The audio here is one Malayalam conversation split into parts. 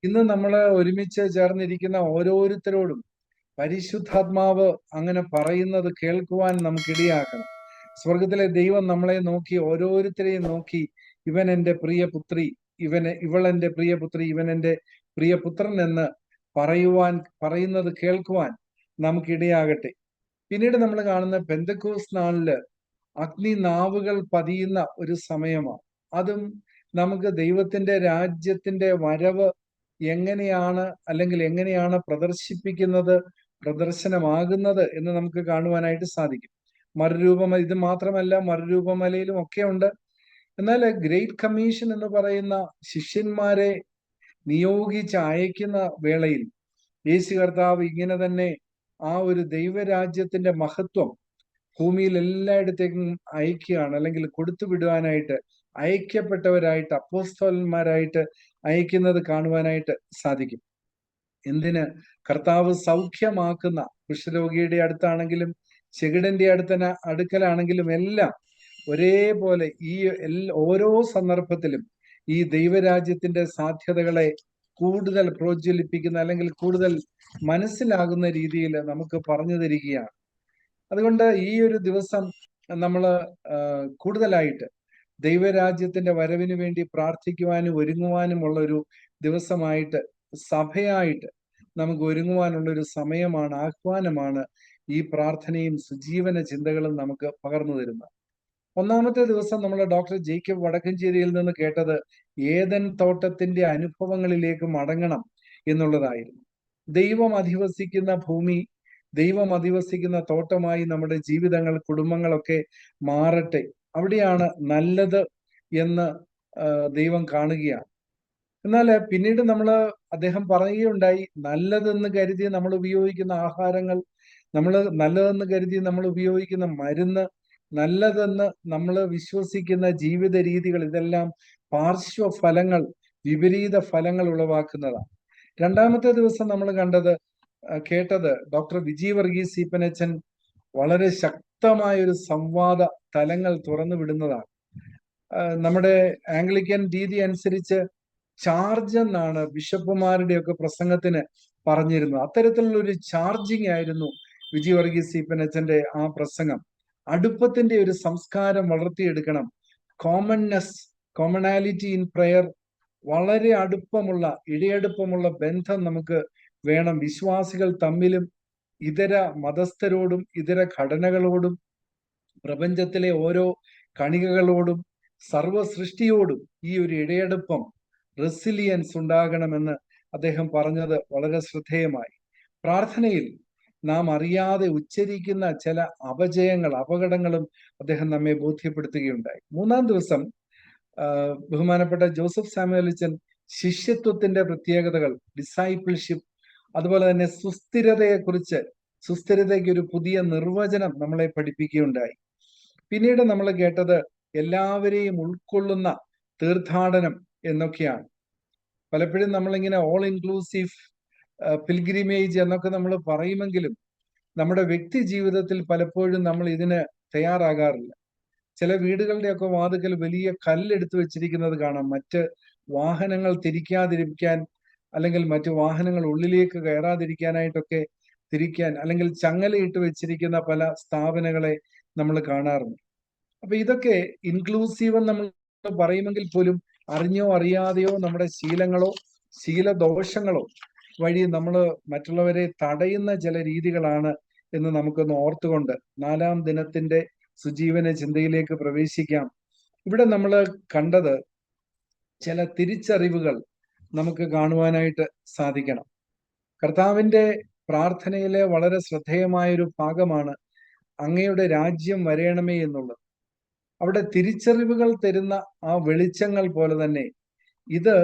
ഇന്ന് നമ്മൾ ഒരുമിച്ച് ചേർന്നിരിക്കുന്ന ഓരോരുത്തരോടും പരിശുദ്ധാത്മാവ് അങ്ങനെ പറയുന്നത് കേൾക്കുവാൻ നമുക്കിടയാക്കണം. സ്വർഗത്തിലെ ദൈവം നമ്മളെ നോക്കി, ഓരോരുത്തരെയും നോക്കി, ഇവൻ എൻ്റെ പ്രിയപുത്രി, ഇവൾ എൻ്റെ പ്രിയപുത്രി, ഇവൻ എൻ്റെ പ്രിയപുത്രൻ എന്ന് പറയുന്നത് കേൾക്കുവാൻ നമുക്കിടയാകട്ടെ. പിന്നീട് നമ്മൾ കാണുന്ന പെന്തക്കോസ് നാളില് അഗ്നി നാവുകൾ പതിയുന്ന ഒരു സമയമാണ്. അതും നമുക്ക് ദൈവത്തിന്റെ രാജ്യത്തിന്റെ വരവ് എങ്ങനെയാണ്, അല്ലെങ്കിൽ എങ്ങനെയാണ് പ്രദർശനമാകുന്നത് എന്ന് നമുക്ക് കാണുവാനായിട്ട് സാധിക്കും. ഇത് മാത്രമല്ല, മറുരൂപമലയിലും ഒക്കെ ഉണ്ട്. എന്നാൽ ഗ്രേറ്റ് കമ്മീഷൻ എന്ന് പറയുന്ന ശിഷ്യന്മാരെ നിയോഗിച്ച് അയക്കുന്ന വേളയിൽ യേശു കർത്താവ് ഇങ്ങനെ തന്നെ ആ ഒരു ദൈവരാജ്യത്തിന്റെ മഹത്വം ഭൂമിയിൽ എല്ലായിടത്തേക്കും അയക്കുകയാണ്, അല്ലെങ്കിൽ കൊടുത്തുവിടുവാനായിട്ട് അയക്കപ്പെട്ടവരായിട്ട്, അപ്പോസ്തലന്മാരായിട്ട് അയക്കുന്നത് കാണുവാനായിട്ട് സാധിക്കും. എന്തിന്? കർത്താവ് സൗഖ്യമാക്കുന്ന കുഷ്ഠരോഗിയുടെ അടുത്താണെങ്കിലും ചെകിടന്റെ അടുക്കലാണെങ്കിലും എല്ലാം ഒരേപോലെ ഓരോ സന്ദർഭത്തിലും ഈ ദൈവരാജ്യത്തിന്റെ സാധ്യതകളെ കൂടുതൽ പ്രോജ്വലിപ്പിക്കുന്ന, അല്ലെങ്കിൽ കൂടുതൽ മനസ്സിലാകുന്ന രീതിയിൽ നമുക്ക് പറഞ്ഞു തരികയാണ്. അതുകൊണ്ട് ഈ ഒരു ദിവസം നമ്മൾ കൂടുതലായിട്ട് ദൈവരാജ്യത്തിന്റെ വരവിന് വേണ്ടി പ്രാർത്ഥിക്കുവാനും ഒരുങ്ങുവാനുമുള്ള ഒരു ദിവസമായിട്ട്, സഭയായിട്ട് നമുക്ക് ഒരുങ്ങുവാനുള്ള ഒരു സമയമാണ്, ആഹ്വാനമാണ് ഈ പ്രാർത്ഥനയും സുജീവന ചിന്തകളും നമുക്ക് പകർന്നു തരുന്നത്. ഒന്നാമത്തെ ദിവസം നമ്മൾ ഡോക്ടർ ജേക്കബ് വടക്കഞ്ചേരിയിൽ നിന്ന് കേട്ടത് ഏദൻ തോട്ടത്തിന്റെ അനുഭവങ്ങളിലേക്ക് മടങ്ങണം എന്നുള്ളതായിരുന്നു. ദൈവം അധിവസിക്കുന്ന ഭൂമി, ദൈവം അധിവസിക്കുന്ന തോട്ടമായി നമ്മുടെ ജീവിതങ്ങൾ, കുടുംബങ്ങളൊക്കെ മാറട്ടെ. അവിടെയാണ് നല്ലത് എന്ന് ദൈവം കാണുകയാണ്. എന്നാൽ പിന്നീട് അദ്ദേഹം പറയുകയുണ്ടായി, നല്ലതെന്ന് കരുതി നമ്മൾ ഉപയോഗിക്കുന്ന ആഹാരങ്ങൾ, നല്ലതെന്ന് കരുതി നമ്മൾ ഉപയോഗിക്കുന്ന മരുന്ന്, നല്ലതെന്ന് നമ്മൾ വിശ്വസിക്കുന്ന ജീവിത രീതികൾ, ഇതെല്ലാം പാർശ്വഫലങ്ങൾ, വിപരീത ഫലങ്ങൾ ഉളവാക്കുന്നതാണ്. രണ്ടാമത്തെ ദിവസം നമ്മൾ കേട്ടത് ഡോക്ടർ വിജി വർഗീസ് ഈപ്പനച്ചൻ വളരെ ശക്തമായ ഒരു സംവാദ തലങ്ങൾ തുറന്നു വിടുന്നതാണ്. നമ്മുടെ ആംഗ്ലിക്കൻ രീതി അനുസരിച്ച് ചാർജ് എന്നാണ് ബിഷപ്പുമാരുടെയൊക്കെ പ്രസംഗത്തിന് പറഞ്ഞിരുന്നത്. അത്തരത്തിലുള്ള ഒരു ചാർജിങ് ആയിരുന്നു വിജി വർഗീസ് ഈപ്പനച്ചന്റെ ആ പ്രസംഗം. അടുപ്പത്തിന്റെ ഒരു സംസ്കാരം വളർത്തിയെടുക്കണം. കോമണാലിറ്റി ഇൻ പ്രയർ, വളരെ ഇടയടുപ്പമുള്ള ബന്ധം നമുക്ക് വേണം. വിശ്വാസികൾ തമ്മിലും ഇതര മതസ്ഥരോടും ഇതര ഘടനകളോടും പ്രപഞ്ചത്തിലെ ഓരോ കണികകളോടും സർവ സൃഷ്ടിയോടും ഈ ഒരു ഇടയടുപ്പം, റെസിലിയൻസ് ഉണ്ടാകണമെന്ന് അദ്ദേഹം പറഞ്ഞത് വളരെ ശ്രദ്ധേയമായി. പ്രാർത്ഥനയിൽ നാം അറിയാതെ ഉച്ചരിക്കുന്ന ചില അപകടങ്ങളും അദ്ദേഹം നമ്മെ ബോധ്യപ്പെടുത്തുകയുണ്ടായി. മൂന്നാം ദിവസം ബഹുമാനപ്പെട്ട ജോസഫ് സാമുവലച്ചൻ ശിഷ്യത്വത്തിന്റെ പ്രത്യേകതകൾ, ഡിസൈപ്പിൾഷിപ്പ്, അതുപോലെ തന്നെ സുസ്ഥിരതയ്ക്ക് ഒരു പുതിയ നിർവചനം നമ്മളെ പഠിപ്പിക്കുകയുണ്ടായി. പിന്നീട് നമ്മൾ കേട്ടത് എല്ലാവരെയും ഉൾക്കൊള്ളുന്ന തീർത്ഥാടനം എന്നൊക്കെയാണ്. പലപ്പോഴും നമ്മളിങ്ങനെ ഓൾ ഇൻക്ലൂസീവ് പിൽഗ്രിമേജ് എന്നൊക്കെ നമ്മൾ പറയുമെങ്കിലും നമ്മുടെ വ്യക്തി ജീവിതത്തിൽ പലപ്പോഴും നമ്മൾ ഇതിന് തയ്യാറാകാറില്ല. ചില വീടുകളുടെയൊക്കെ വാതിക്കൽ വലിയ കല്ലെടുത്ത് വെച്ചിരിക്കുന്നത് കാണാം, മറ്റ് വാഹനങ്ങൾ തിരിക്കാതിരിക്കാൻ, അല്ലെങ്കിൽ മറ്റു വാഹനങ്ങൾ ഉള്ളിലേക്ക് കയറാതിരിക്കാനായിട്ടൊക്കെ അല്ലെങ്കിൽ ചങ്ങലയിട്ട് വെച്ചിരിക്കുന്ന പല സ്ഥാപനങ്ങളെ നമ്മൾ കാണാറുണ്ട്. അപ്പൊ ഇതൊക്കെ ഇൻക്ലൂസീവ് നമ്മൾ പറയുമെങ്കിൽ പോലും അറിഞ്ഞോ അറിയാതെയോ നമ്മുടെ ശീലദോഷങ്ങളോ വഴി നമ്മൾ മറ്റുള്ളവരെ തടയുന്ന ചില രീതികളാണ് എന്ന് നമുക്കൊന്ന് ഓർത്തുകൊണ്ട് നാലാം ദിനത്തിന്റെ സുജീവന ചിന്തയിലേക്ക് പ്രവേശിക്കാം. ഇവിടെ നമ്മൾ കണ്ടത് ചില തിരിച്ചറിവുകൾ നമുക്ക് കാണുവാനായിട്ട് സാധിക്കണം. കർത്താവിന്റെ പ്രാർത്ഥനയിലെ വളരെ ശ്രദ്ധേയമായൊരു ഭാഗമാണ് അങ്ങയുടെ രാജ്യം വരേണമേ എന്നുള്ളത്. അവിടെ തിരിച്ചറിവുകൾ തരുന്ന ആ വെളിച്ചങ്ങൾ പോലെ തന്നെ ഇത്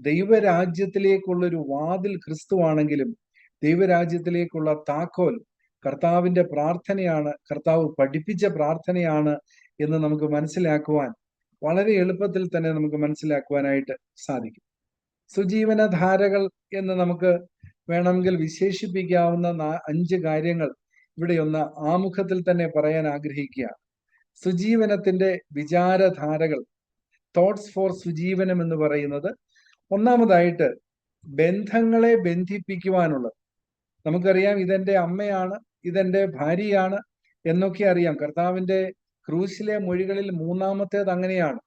ദൈവരാജ്യത്തിലേക്കുള്ളൊരു വാതിൽ ക്രിസ്തുവാണെങ്കിലും ദൈവരാജ്യത്തിലേക്കുള്ള താക്കോൽ കർത്താവിന്റെ പ്രാർത്ഥനയാണ്, കർത്താവ് പഠിപ്പിച്ച പ്രാർത്ഥനയാണ് എന്ന് നമുക്ക് മനസ്സിലാക്കുവാൻ, വളരെ എളുപ്പത്തിൽ തന്നെ നമുക്ക് മനസ്സിലാക്കുവാനായിട്ട് സാധിക്കും. സുജീവനധാരകൾ എന്ന് നമുക്ക് വേണമെങ്കിൽ വിശേഷിപ്പിക്കാവുന്ന 5 കാര്യങ്ങൾ ഇവിടെ ഒന്ന് ആമുഖത്തിൽ തന്നെ പറയാൻ ആഗ്രഹിക്കുകയാണ്. സുജീവനത്തിന്റെ വിചാരധാരകൾ, തോട്ട്സ് ഫോർ സുജീവനം എന്ന് പറയുന്നത്, ഒന്നാമതായിട്ട് ബന്ധങ്ങളെ ബന്ധിപ്പിക്കുവാനുള്ളത്. നമുക്കറിയാം ഇതെന്റെ അമ്മയാണ്, ഇതെന്റെ ഭാര്യയാണ് എന്നൊക്കെ അറിയാം. കർത്താവിന്റെ ക്രൂശിലെ മൊഴികളിൽ മൂന്നാമത്തേത് അങ്ങനെയാണ്.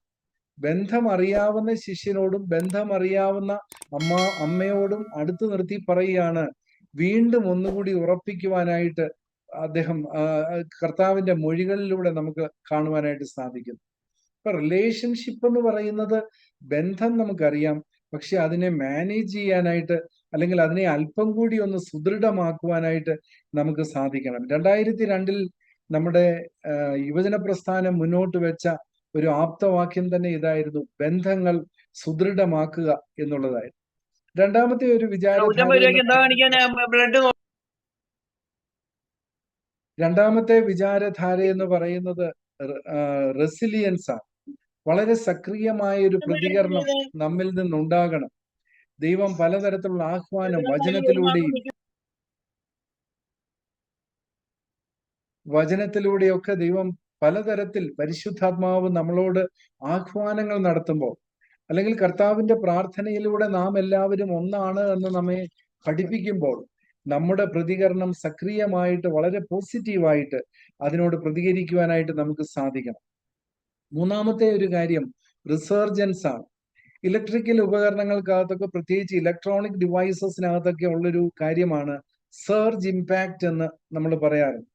ബന്ധമറിയാവുന്ന ശിഷ്യനോടും ബന്ധമറിയാവുന്ന അമ്മയോടും അടുത്ത് നിർത്തി പറയുകയാണ്, വീണ്ടും ഒന്നുകൂടി ഉറപ്പിക്കുവാനായിട്ട് അദ്ദേഹം കർത്താവിന്റെ മൊഴികളിലൂടെ നമുക്ക് കാണുവാനായിട്ട് സാധിക്കുന്നു. ഇപ്പൊ റിലേഷൻഷിപ്പ് എന്ന് പറയുന്നത് ബന്ധം നമുക്കറിയാം, പക്ഷെ അതിനെ മാനേജ് ചെയ്യാനായിട്ട് അല്ലെങ്കിൽ അതിനെ അല്പം കൂടി ഒന്ന് സുദൃഢമാക്കുവാനായിട്ട് നമുക്ക് സാധിക്കണം. 2002 നമ്മുടെ യുവജന പ്രസ്ഥാനം മുന്നോട്ട് വെച്ച ഒരു ആപ്തവാക്യം തന്നെ ഇതായിരുന്നു, ബന്ധങ്ങൾ സുദൃഢമാക്കുക എന്നുള്ളതായിരുന്നു. രണ്ടാമത്തെ ഒരു വിചാരധാര എന്ന് പറയുന്നത് റെസിലിയൻസ് ആണ്. വളരെ സക്രിയമായ ഒരു പ്രതികരണം നമ്മിൽ നിന്നുണ്ടാകണം. ദൈവം പലതരത്തിലുള്ള ആഹ്വാനം വചനത്തിലൂടെയൊക്കെ ദൈവം പലതരത്തിൽ പരിശുദ്ധാത്മാവ് നമ്മളോട് ആഹ്വാനങ്ങൾ നടത്തുമ്പോൾ, അല്ലെങ്കിൽ കർത്താവിന്റെ പ്രാർത്ഥനയിലൂടെ നാം എല്ലാവരും ഒന്നാണ് എന്ന് നമ്മെ പഠിപ്പിക്കുമ്പോൾ, നമ്മുടെ പ്രതികരണം സക്രിയമായിട്ട് വളരെ പോസിറ്റീവായിട്ട് അതിനോട് പ്രതികരിക്കുവാനായിട്ട് നമുക്ക് സാധിക്കണം. മൂന്നാമത്തെ ഒരു കാര്യം റിസർജൻസ് ആണ്. ഇലക്ട്രിക്കൽ ഉപകരണങ്ങൾക്കകത്തൊക്കെ, പ്രത്യേകിച്ച് ഇലക്ട്രോണിക് ഡിവൈസസിനകത്തൊക്കെ ഉള്ളൊരു കാര്യമാണ് സർജ് ഇമ്പാക്റ്റ് എന്ന് നമ്മൾ പറയാറുണ്ട്.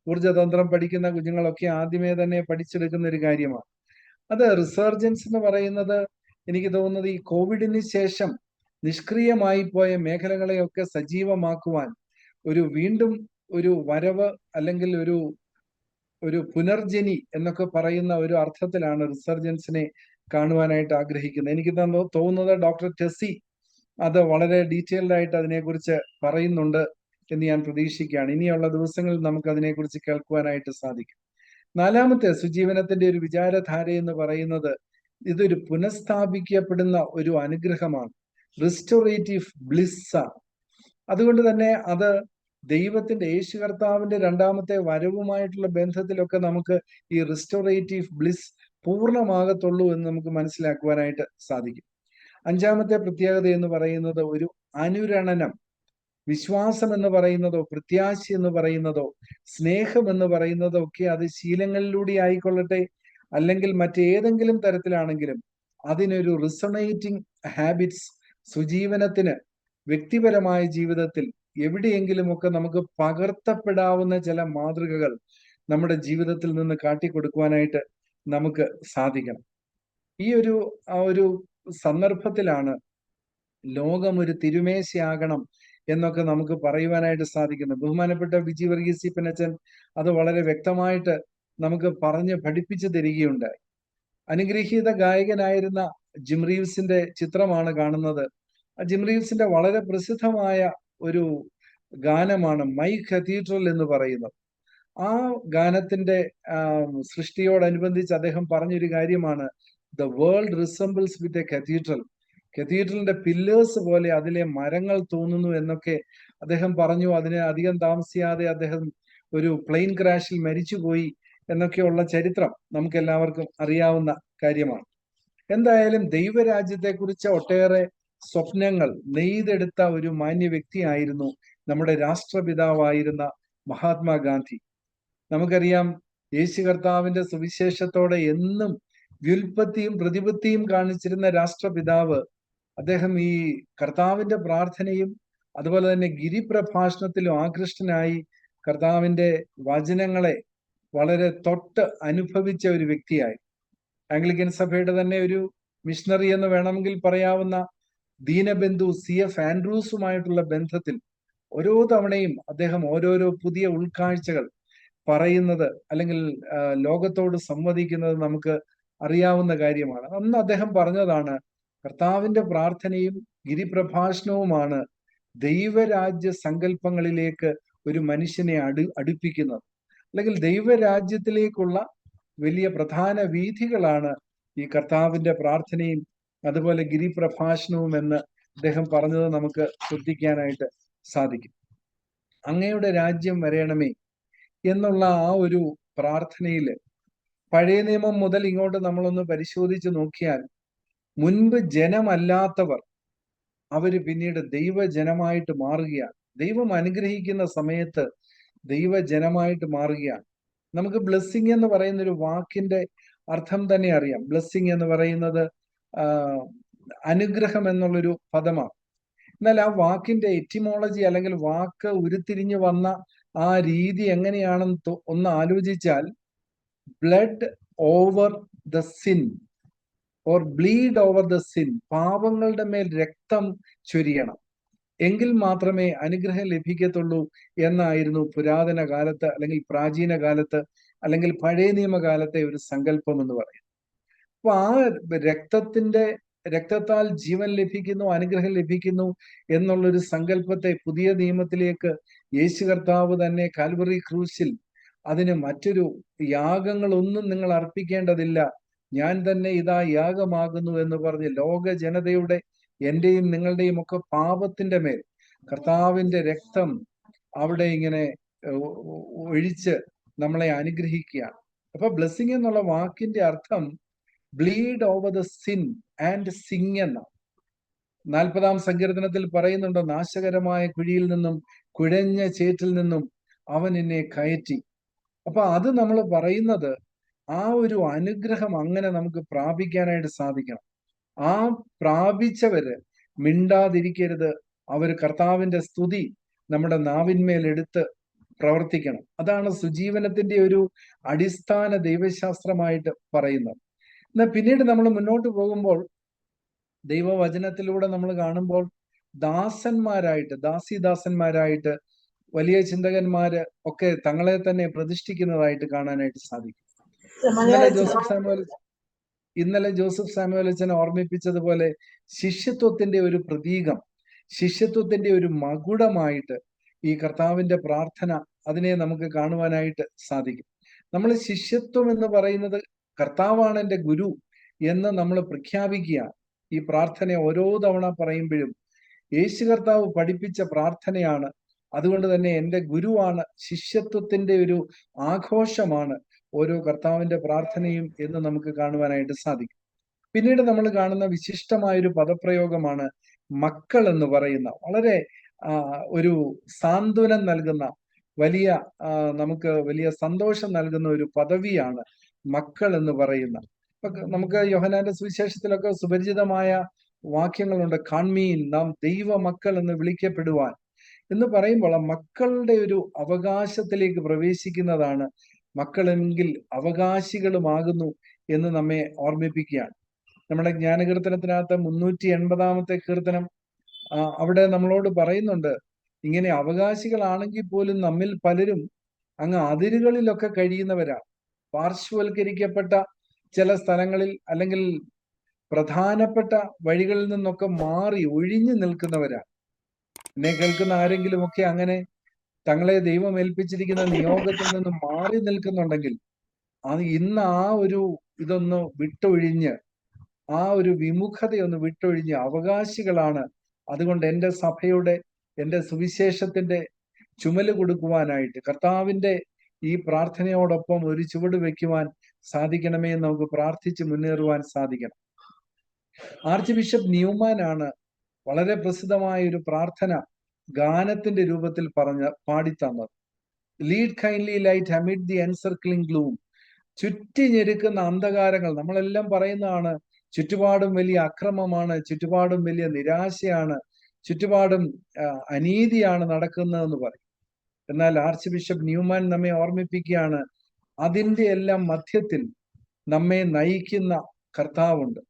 ഊർജതന്ത്രം പഠിക്കുന്ന കുഞ്ഞുങ്ങളൊക്കെ ആദ്യമേ തന്നെ പഠിച്ചെടുക്കുന്ന ഒരു കാര്യമാണ്. അത് റിസർജൻസ് എന്ന് പറയുന്നത് എനിക്ക് തോന്നുന്നത് ഈ കോവിഡിന് ശേഷം നിഷ്ക്രിയമായി പോയ മേഖലകളെയൊക്കെ സജീവമാക്കുവാൻ വീണ്ടും ഒരു വരവ് അല്ലെങ്കിൽ ഒരു പുനർജനി എന്നൊക്കെ പറയുന്ന ഒരു അർത്ഥത്തിലാണ് റിസർജൻസിനെ കാണുവാനായിട്ട് ആഗ്രഹിക്കുന്നത്. എനിക്ക് തോന്നുന്നത് ഡോക്ടർ ടെസ്സി അത് വളരെ ഡീറ്റെയിൽഡ് ആയിട്ട് അതിനെക്കുറിച്ച് പറയുന്നുണ്ട് എന്ന് ഞാൻ പ്രതീക്ഷിക്കുകയാണ്. ഇനിയുള്ള ദിവസങ്ങളിൽ നമുക്ക് അതിനെക്കുറിച്ച് കേൾക്കുവാനായിട്ട് സാധിക്കും. നാലാമത്തെ സുജീവനത്തിന്റെ ഒരു വിചാരധാര എന്ന് പറയുന്നത് ഇതൊരു പുനഃസ്ഥാപിക്കപ്പെടുന്ന ഒരു അനുഗ്രഹമാണ്, റിസ്റ്റോറേറ്റീവ് ബ്ലിസ് ആണ്. അതുകൊണ്ട് തന്നെ അത് ദൈവത്തിന്റെ യേശു കർത്താവിന്റെ രണ്ടാമത്തെ വരവുമായിട്ടുള്ള ബന്ധത്തിലൊക്കെ നമുക്ക് ഈ റിസ്റ്റോറേറ്റീവ് ബ്ലിസ് പൂർണ്ണമാകത്തുള്ളൂ എന്ന് നമുക്ക് മനസ്സിലാക്കുവാനായിട്ട് സാധിക്കും. അഞ്ചാമത്തെ പ്രത്യേകത എന്ന് പറയുന്നത് ഒരു അനുരണനം. വിശ്വാസം എന്ന് പറയുന്നതോ പ്രത്യാശ എന്ന് പറയുന്നതോ സ്നേഹം എന്ന് പറയുന്നതോ ഒക്കെ അത് ശീലങ്ങളിലൂടെ ആയിക്കൊള്ളട്ടെ, അല്ലെങ്കിൽ മറ്റേതെങ്കിലും തരത്തിലാണെങ്കിലും അതിനൊരു റിസണേറ്റിംഗ് ഹാബിറ്റ്സ് സുജീവനത്തിന് വ്യക്തിപരമായ ജീവിതത്തിൽ എവിടെയെങ്കിലുമൊക്കെ നമുക്ക് പകർത്തപ്പെടാവുന്ന ചില മാതൃകകൾ നമ്മുടെ ജീവിതത്തിൽ നിന്ന് കാട്ടിക്കൊടുക്കുവാനായിട്ട് നമുക്ക് സാധിക്കണം. ഈ ഒരു സന്ദർഭത്തിലാണ് ലോകം ഒരു തിരുമേശയാകണം എന്നൊക്കെ നമുക്ക് പറയുവാനായിട്ട് സാധിക്കുന്നത്. ബഹുമാനപ്പെട്ട വിജി വർഗീസ് പിന്നച്ചൻ അത് വളരെ വ്യക്തമായിട്ട് നമുക്ക് പറഞ്ഞ് പഠിപ്പിച്ചു തരികയുണ്ടായി. അനുഗ്രഹീത ഗായകനായിരുന്ന ജിം റീവ്സിന്റെ ചിത്രമാണ് കാണുന്നത്. ജിം റീവ്സിന്റെ വളരെ പ്രസിദ്ധമായ ഒരു ഗാനമാണ് മൈ കത്തീഡ്രൽ എന്ന് പറയുന്നത്. ആ ഗാനത്തിന്റെ സൃഷ്ടിയോടനുബന്ധിച്ച് അദ്ദേഹം പറഞ്ഞൊരു കാര്യമാണ്, the world resembles with a cathedral. കത്തീഡ്രലിന്റെ പില്ലേഴ്സ് പോലെ അതിലെ മരങ്ങൾ തോന്നുന്നു എന്നൊക്കെ അദ്ദേഹം പറഞ്ഞു. അതിന് അധികം താമസിയാതെ അദ്ദേഹം ഒരു പ്ലെയിൻ ക്രാഷിൽ മരിച്ചുപോയി എന്നൊക്കെയുള്ള ചരിത്രം നമുക്ക് എല്ലാവർക്കും അറിയാവുന്ന കാര്യമാണ്. എന്തായാലും ദൈവരാജ്യത്തെക്കുറിച്ച് ഒട്ടേറെ സ്വപ്നങ്ങൾ നെയ്തെടുത്ത ഒരു മാന്യ വ്യക്തിയായിരുന്നു നമ്മുടെ രാഷ്ട്രപിതാവായിരുന്ന മഹാത്മാഗാന്ധി. നമുക്കറിയാം യേശു കർത്താവിന്റെ സുവിശേഷത്തോടെ എന്നും വ്യുൽപ്പത്തിയും പ്രതിപത്തിയും കാണിച്ചിരുന്ന രാഷ്ട്രപിതാവ്, അദ്ദേഹം ഈ കർത്താവിന്റെ പ്രാർത്ഥനയും അതുപോലെ തന്നെ ഗിരിപ്രഭാഷണത്തിലും ആകൃഷ്ടനായി കർത്താവിന്റെ വചനങ്ങളെ വളരെ തൊട്ട് അനുഭവിച്ച ഒരു വ്യക്തിയായി. ആംഗ്ലിക്കൻ സഭയുടെ തന്നെ ഒരു മിഷണറി എന്ന് വേണമെങ്കിൽ പറയാവുന്ന ദീനബന്ധു CF ആൻഡ്രൂസുമായിട്ടുള്ള ബന്ധത്തിൽ ഓരോ തവണയും അദ്ദേഹം ഓരോരോ പുതിയ ഉൾക്കാഴ്ചകൾ പറയുന്നത് അല്ലെങ്കിൽ ലോകത്തോട് സംവദിക്കുന്നത് നമുക്ക് അറിയാവുന്ന കാര്യമാണ്. അന്ന് അദ്ദേഹം പറഞ്ഞതാണ്, കർത്താവിന്റെ പ്രാർത്ഥനയും ഗിരിപ്രഭാഷണവുമാണ് ദൈവരാജ്യ സങ്കല്പങ്ങളിലേക്ക് ഒരു മനുഷ്യനെ അടുപ്പിക്കുന്നത്, അല്ലെങ്കിൽ ദൈവരാജ്യത്തിലേക്കുള്ള വലിയ പ്രധാന വീഥികളാണ് ഈ കർത്താവിന്റെ പ്രാർത്ഥനയും അതുപോലെ ഗിരിപ്രഭാഷണവും എന്ന് അദ്ദേഹം പറഞ്ഞത് നമുക്ക് ശ്രദ്ധിക്കാനായിട്ട് സാധിക്കും. അങ്ങയുടെ രാജ്യം വരയണമേ എന്നുള്ള ആ ഒരു പ്രാർത്ഥനയിൽ പഴയ നിയമം മുതൽ ഇങ്ങോട്ട് നമ്മളൊന്ന് പരിശോധിച്ച് നോക്കിയാൽ, മുൻപ് ജനമല്ലാത്തവർ അവര് പിന്നീട് ദൈവജനമായിട്ട് മാറുകയാണ്. ദൈവം അനുഗ്രഹിക്കുന്ന സമയത്ത് ദൈവജനമായിട്ട് മാറുകയാണ്. നമുക്ക് ബ്ലെസ്സിങ് എന്ന് പറയുന്ന ഒരു വാക്കിന്റെ അർത്ഥം തന്നെ അറിയാം. ബ്ലെസ്സിങ് എന്ന് പറയുന്നത് അനുഗ്രഹം എന്നുള്ളൊരു പദമാണ്. എന്നാൽ ആ വാക്കിന്റെ എറ്റിമോളജി അല്ലെങ്കിൽ വാക്ക് ഉരുത്തിരിഞ്ഞു വന്ന ആ രീതി എങ്ങനെയാണെന്ന് ഒന്ന് ആലോചിച്ചാൽ, blood over the sin or bleed over the sin, പാപങ്ങളുടെ മേൽ രക്തം ചൊരിയണം, എങ്കിൽ മാത്രമേ അനുഗ്രഹം ലഭിക്കത്തുള്ളൂ എന്നായിരുന്നു പുരാതന കാലത്ത് അല്ലെങ്കിൽ പ്രാചീന കാലത്ത് അല്ലെങ്കിൽ പഴയ നിയമകാലത്തെ ഒരു സങ്കല്പം എന്ന് പറയും. അപ്പൊ ആ രക്തത്താൽ ജീവൻ ലഭിക്കുന്നു, അനുഗ്രഹം ലഭിക്കുന്നു എന്നുള്ളൊരു സങ്കല്പത്തെ പുതിയ നിയമത്തിലേക്ക് യേശു കർത്താവ് തന്നെ കാൽവറി ക്രൂശിൽ അതിന് മറ്റൊരു യാഗങ്ങളൊന്നും നിങ്ങൾ അർപ്പിക്കേണ്ടതില്ല, ഞാൻ തന്നെ ഇതാ യാഗമാകുന്നു എന്ന് പറഞ്ഞ് ലോക ജനതയുടെ എന്റെയും നിങ്ങളുടെയും ഒക്കെ പാപത്തിന്റെ മേൽ കർത്താവിന്റെ രക്തം അവിടെ ഇങ്ങനെ ഒഴിച്ച് നമ്മളെ അനുഗ്രഹിക്കുകയാണ്. അപ്പൊ ബ്ലെസ്സിങ് എന്നുള്ള വാക്കിന്റെ അർത്ഥം bleed over the sin and sing എന്ന 40-ാം സങ്കീർത്തനത്തിൽ പറയുന്നുണ്ട്, നാശകരമായ കുഴിയിൽ നിന്നും കുഴഞ്ഞ ചേറ്റിൽ നിന്നും അവൻ എന്നെ കയറ്റി. അപ്പൊ അത് നമ്മൾ പറയുന്നത് ആ ഒരു അനുഗ്രഹം അങ്ങനെ നമുക്ക് പ്രാപിക്കാനായിട്ട് സാധിക്കണം. ആ പ്രാപിച്ചവര് മിണ്ടാതിരിക്കരുത്, അവര് കർത്താവിന്റെ സ്തുതി നമ്മുടെ നാവിന്മേൽ എടുത്ത് പ്രവർത്തിക്കണം. അതാണ് സുജീവനത്തിന്റെ ഒരു അടിസ്ഥാന ദൈവശാസ്ത്രമായിട്ട് പറയുന്നത്. എന്നാൽ പിന്നീട് നമ്മൾ മുന്നോട്ട് പോകുമ്പോൾ ദൈവവചനത്തിലൂടെ നമ്മൾ കാണുമ്പോൾ ദാസിദാസന്മാരായിട്ട് വലിയ ചിന്തകന്മാര് ഒക്കെ തങ്ങളെ തന്നെ പ്രതിഷ്ഠിക്കുന്നതായിട്ട് കാണാനായിട്ട് സാധിക്കും. ഇന്നലെ ജോസഫ് സാമുവൽ അച്ഛനെ ഓർമ്മിപ്പിച്ചതുപോലെ ശിഷ്യത്വത്തിന്റെ ഒരു പ്രതീകം, ശിഷ്യത്വത്തിന്റെ ഒരു മകുടമായിട്ട് ഈ കർത്താവിന്റെ പ്രാർത്ഥന അതിനെ നമുക്ക് കാണുവാനായിട്ട് സാധിക്കും. നമ്മൾ ശിഷ്യത്വം എന്ന് പറയുന്നത് കർത്താവാണ് എൻ്റെ ഗുരു എന്ന് നമ്മൾ പ്രഖ്യാപിക്കുക. ഈ പ്രാർത്ഥന ഓരോ തവണ പറയുമ്പോഴും യേശു കർത്താവ് പഠിപ്പിച്ച പ്രാർത്ഥനയാണ്. അതുകൊണ്ട് തന്നെ എൻ്റെ ഗുരുവാണ്, ശിഷ്യത്വത്തിന്റെ ഒരു ആഘോഷമാണ് ഓരോ കർത്താവിന്റെ പ്രാർത്ഥനയും എന്ന് നമുക്ക് കാണുവാനായിട്ട് സാധിക്കും. പിന്നീട് നമ്മൾ കാണുന്ന വിശിഷ്ടമായൊരു പദപ്രയോഗമാണ് മക്കൾ എന്ന് പറയുന്ന, വളരെ ഒരു സാന്ത്വനം നൽകുന്ന, വലിയ നമുക്ക് വലിയ സന്തോഷം നൽകുന്ന ഒരു പദവിയാണ് മക്കൾ എന്ന് പറയുന്ന. നമുക്ക് യോഹന്നാന്റെ സുവിശേഷത്തിലൊക്കെ സുപരിചിതമായ വാക്യങ്ങളുണ്ട്, കാൺമീൻ നാം ദൈവ മക്കൾ എന്ന് വിളിക്കപ്പെടുവാൻ എന്ന് പറയുമ്പോൾ ആ മക്കളുടെ ഒരു അവകാശത്തിലേക്ക് പ്രവേശിക്കുന്നതാണ് മക്കളെങ്കിൽ അവകാശികളുമാകുന്നു എന്ന് നമ്മെ ഓർമ്മിപ്പിക്കുകയാണ്. നമ്മുടെ ജ്ഞാനകീർത്തനത്തിനകത്ത് 380-ാമത്തെ കീർത്തനം അവിടെ നമ്മളോട് പറയുന്നുണ്ട്, ഇങ്ങനെ അവകാശികളാണെങ്കിൽ പോലും നമ്മിൽ പലരും അങ്ങ് അതിരുകളിലൊക്കെ കഴിയുന്നവരാണ്, പാർശ്വവൽക്കരിക്കപ്പെട്ട ചില സ്ഥലങ്ങളിൽ അല്ലെങ്കിൽ പ്രധാനപ്പെട്ട വഴികളിൽ നിന്നൊക്കെ മാറി ഒഴിഞ്ഞു നിൽക്കുന്നവരാണ്. എന്നെ കേൾക്കുന്ന ആരെങ്കിലും ഒക്കെ അങ്ങനെ തങ്ങളെ ദൈവം ഏൽപ്പിച്ചിരിക്കുന്ന നിയോഗത്തിൽ നിന്ന് മാറി നിൽക്കുന്നുണ്ടെങ്കിൽ അത് ഇന്ന് ആ ഒരു ഇതൊന്ന് വിട്ടൊഴിഞ്ഞ്, ആ ഒരു വിമുഖതയൊന്ന് വിട്ടൊഴിഞ്ഞ് അവകാശികളാണ്. അതുകൊണ്ട് എൻ്റെ സഭയുടെ, എൻ്റെ സുവിശേഷത്തിന്റെ ചുമല് കൊടുക്കുവാനായിട്ട് കർത്താവിന്റെ ഈ പ്രാർത്ഥനയോടൊപ്പം ഒരു ചുവട് വെക്കുവാൻ സാധിക്കണമേ എന്ന് നമുക്ക് പ്രാർത്ഥിച്ച് മുന്നേറുവാൻ സാധിക്കണം. ആർച്ച് ബിഷപ്പ് ന്യൂമാൻ ആണ് വളരെ പ്രസിദ്ധമായ ഒരു പ്രാർത്ഥന ഗാനത്തിന്റെ രൂപത്തിൽ പാടിത്തന്നത്. Lead kindly light amid the encircling gloom. ചുറ്റി ഞെരുക്കുന്ന അന്ധകാരങ്ങൾ, നമ്മളെല്ലാം പറയുന്നതാണ് ചുറ്റുപാടും വലിയ അക്രമമാണ്, ചുറ്റുപാടും വലിയ നിരാശയാണ്, ചുറ്റുപാടും അനീതിയാണ് നടക്കുന്നതെന്ന് പറയും. എന്നാൽ ആർച്ച് ബിഷപ്പ് ന്യൂമാൻ നമ്മെ ഓർമ്മിപ്പിക്കുകയാണ്, അതിൻ്റെ എല്ലാം മധ്യത്തിൽ നമ്മെ നയിക്കുന്ന കർത്താവുണ്ട്.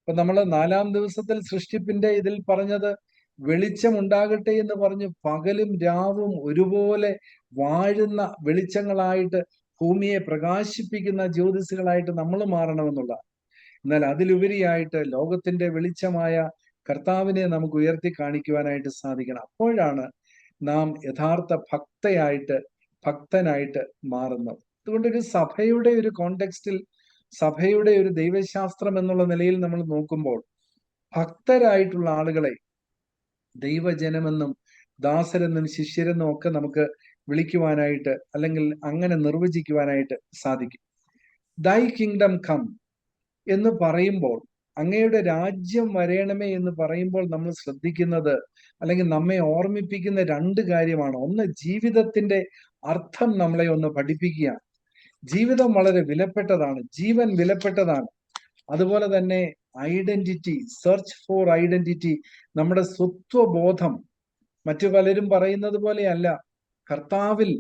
അപ്പൊ നമ്മൾ 4-ാം ദിവസത്തിൽ സൃഷ്ടിപ്പിന്റെ ഇതിൽ പറഞ്ഞത് വെളിച്ചം ഉണ്ടാകട്ടെ എന്ന് പറഞ്ഞ് പകലും രാവും ഒരുപോലെ വാഴുന്ന വെളിച്ചങ്ങളായിട്ട് ഭൂമിയെ പ്രകാശിപ്പിക്കുന്ന ജ്യോതിസുകളായിട്ട് നമ്മൾ മാറണമെന്നുള്ള. എന്നാൽ അതിലുപരിയായിട്ട് ലോകത്തിന്റെ വെളിച്ചമായ കർത്താവിനെ നമുക്ക് ഉയർത്തി കാണിക്കുവാനായിട്ട് സാധിക്കണം. അപ്പോഴാണ് നാം യഥാർത്ഥ ഭക്തനായിട്ട് മാറുന്നത്. അതുകൊണ്ടൊരു സഭയുടെ ഒരു കോണ്ടെക്സ്റ്റിൽ, സഭയുടെ ഒരു ദൈവശാസ്ത്രം എന്നുള്ള നിലയിൽ നമ്മൾ നോക്കുമ്പോൾ ഭക്തരായിട്ടുള്ള ആളുകളെ ദൈവജനമെന്നും ദാസരെന്നും ശിഷ്യരെന്നും ഒക്കെ നമുക്ക് വിളിക്കുവാനായിട്ട് അല്ലെങ്കിൽ അങ്ങനെ നിർവചിക്കുവാനായിട്ട് സാധിക്കും. ദൈ കിങ്ഡം കം എന്ന് പറയുമ്പോൾ അങ്ങയുടെ രാജ്യം വരയണമേ എന്ന് പറയുമ്പോൾ നമ്മൾ ശ്രദ്ധിക്കുന്നത്, അല്ലെങ്കിൽ നമ്മെ ഓർമ്മിപ്പിക്കുന്ന രണ്ട് കാര്യമാണ്. ഒന്ന്, ജീവിതത്തിന്റെ അർത്ഥം നമ്മളെ ഒന്ന് പഠിപ്പിക്കുകയാണ്. ജീവിതം വളരെ വിലപ്പെട്ടതാണ്, ജീവൻ വിലപ്പെട്ടതാണ്. അതുപോലെ തന്നെ ഐഡന്റിറ്റി, സെർച്ച് ഫോർ ഐഡന്റിറ്റി, നമ്മുടെ സ്വത്വബോധം മറ്റു പലരും പറയുന്നത് പോലെയല്ല. കർത്താവിൽ,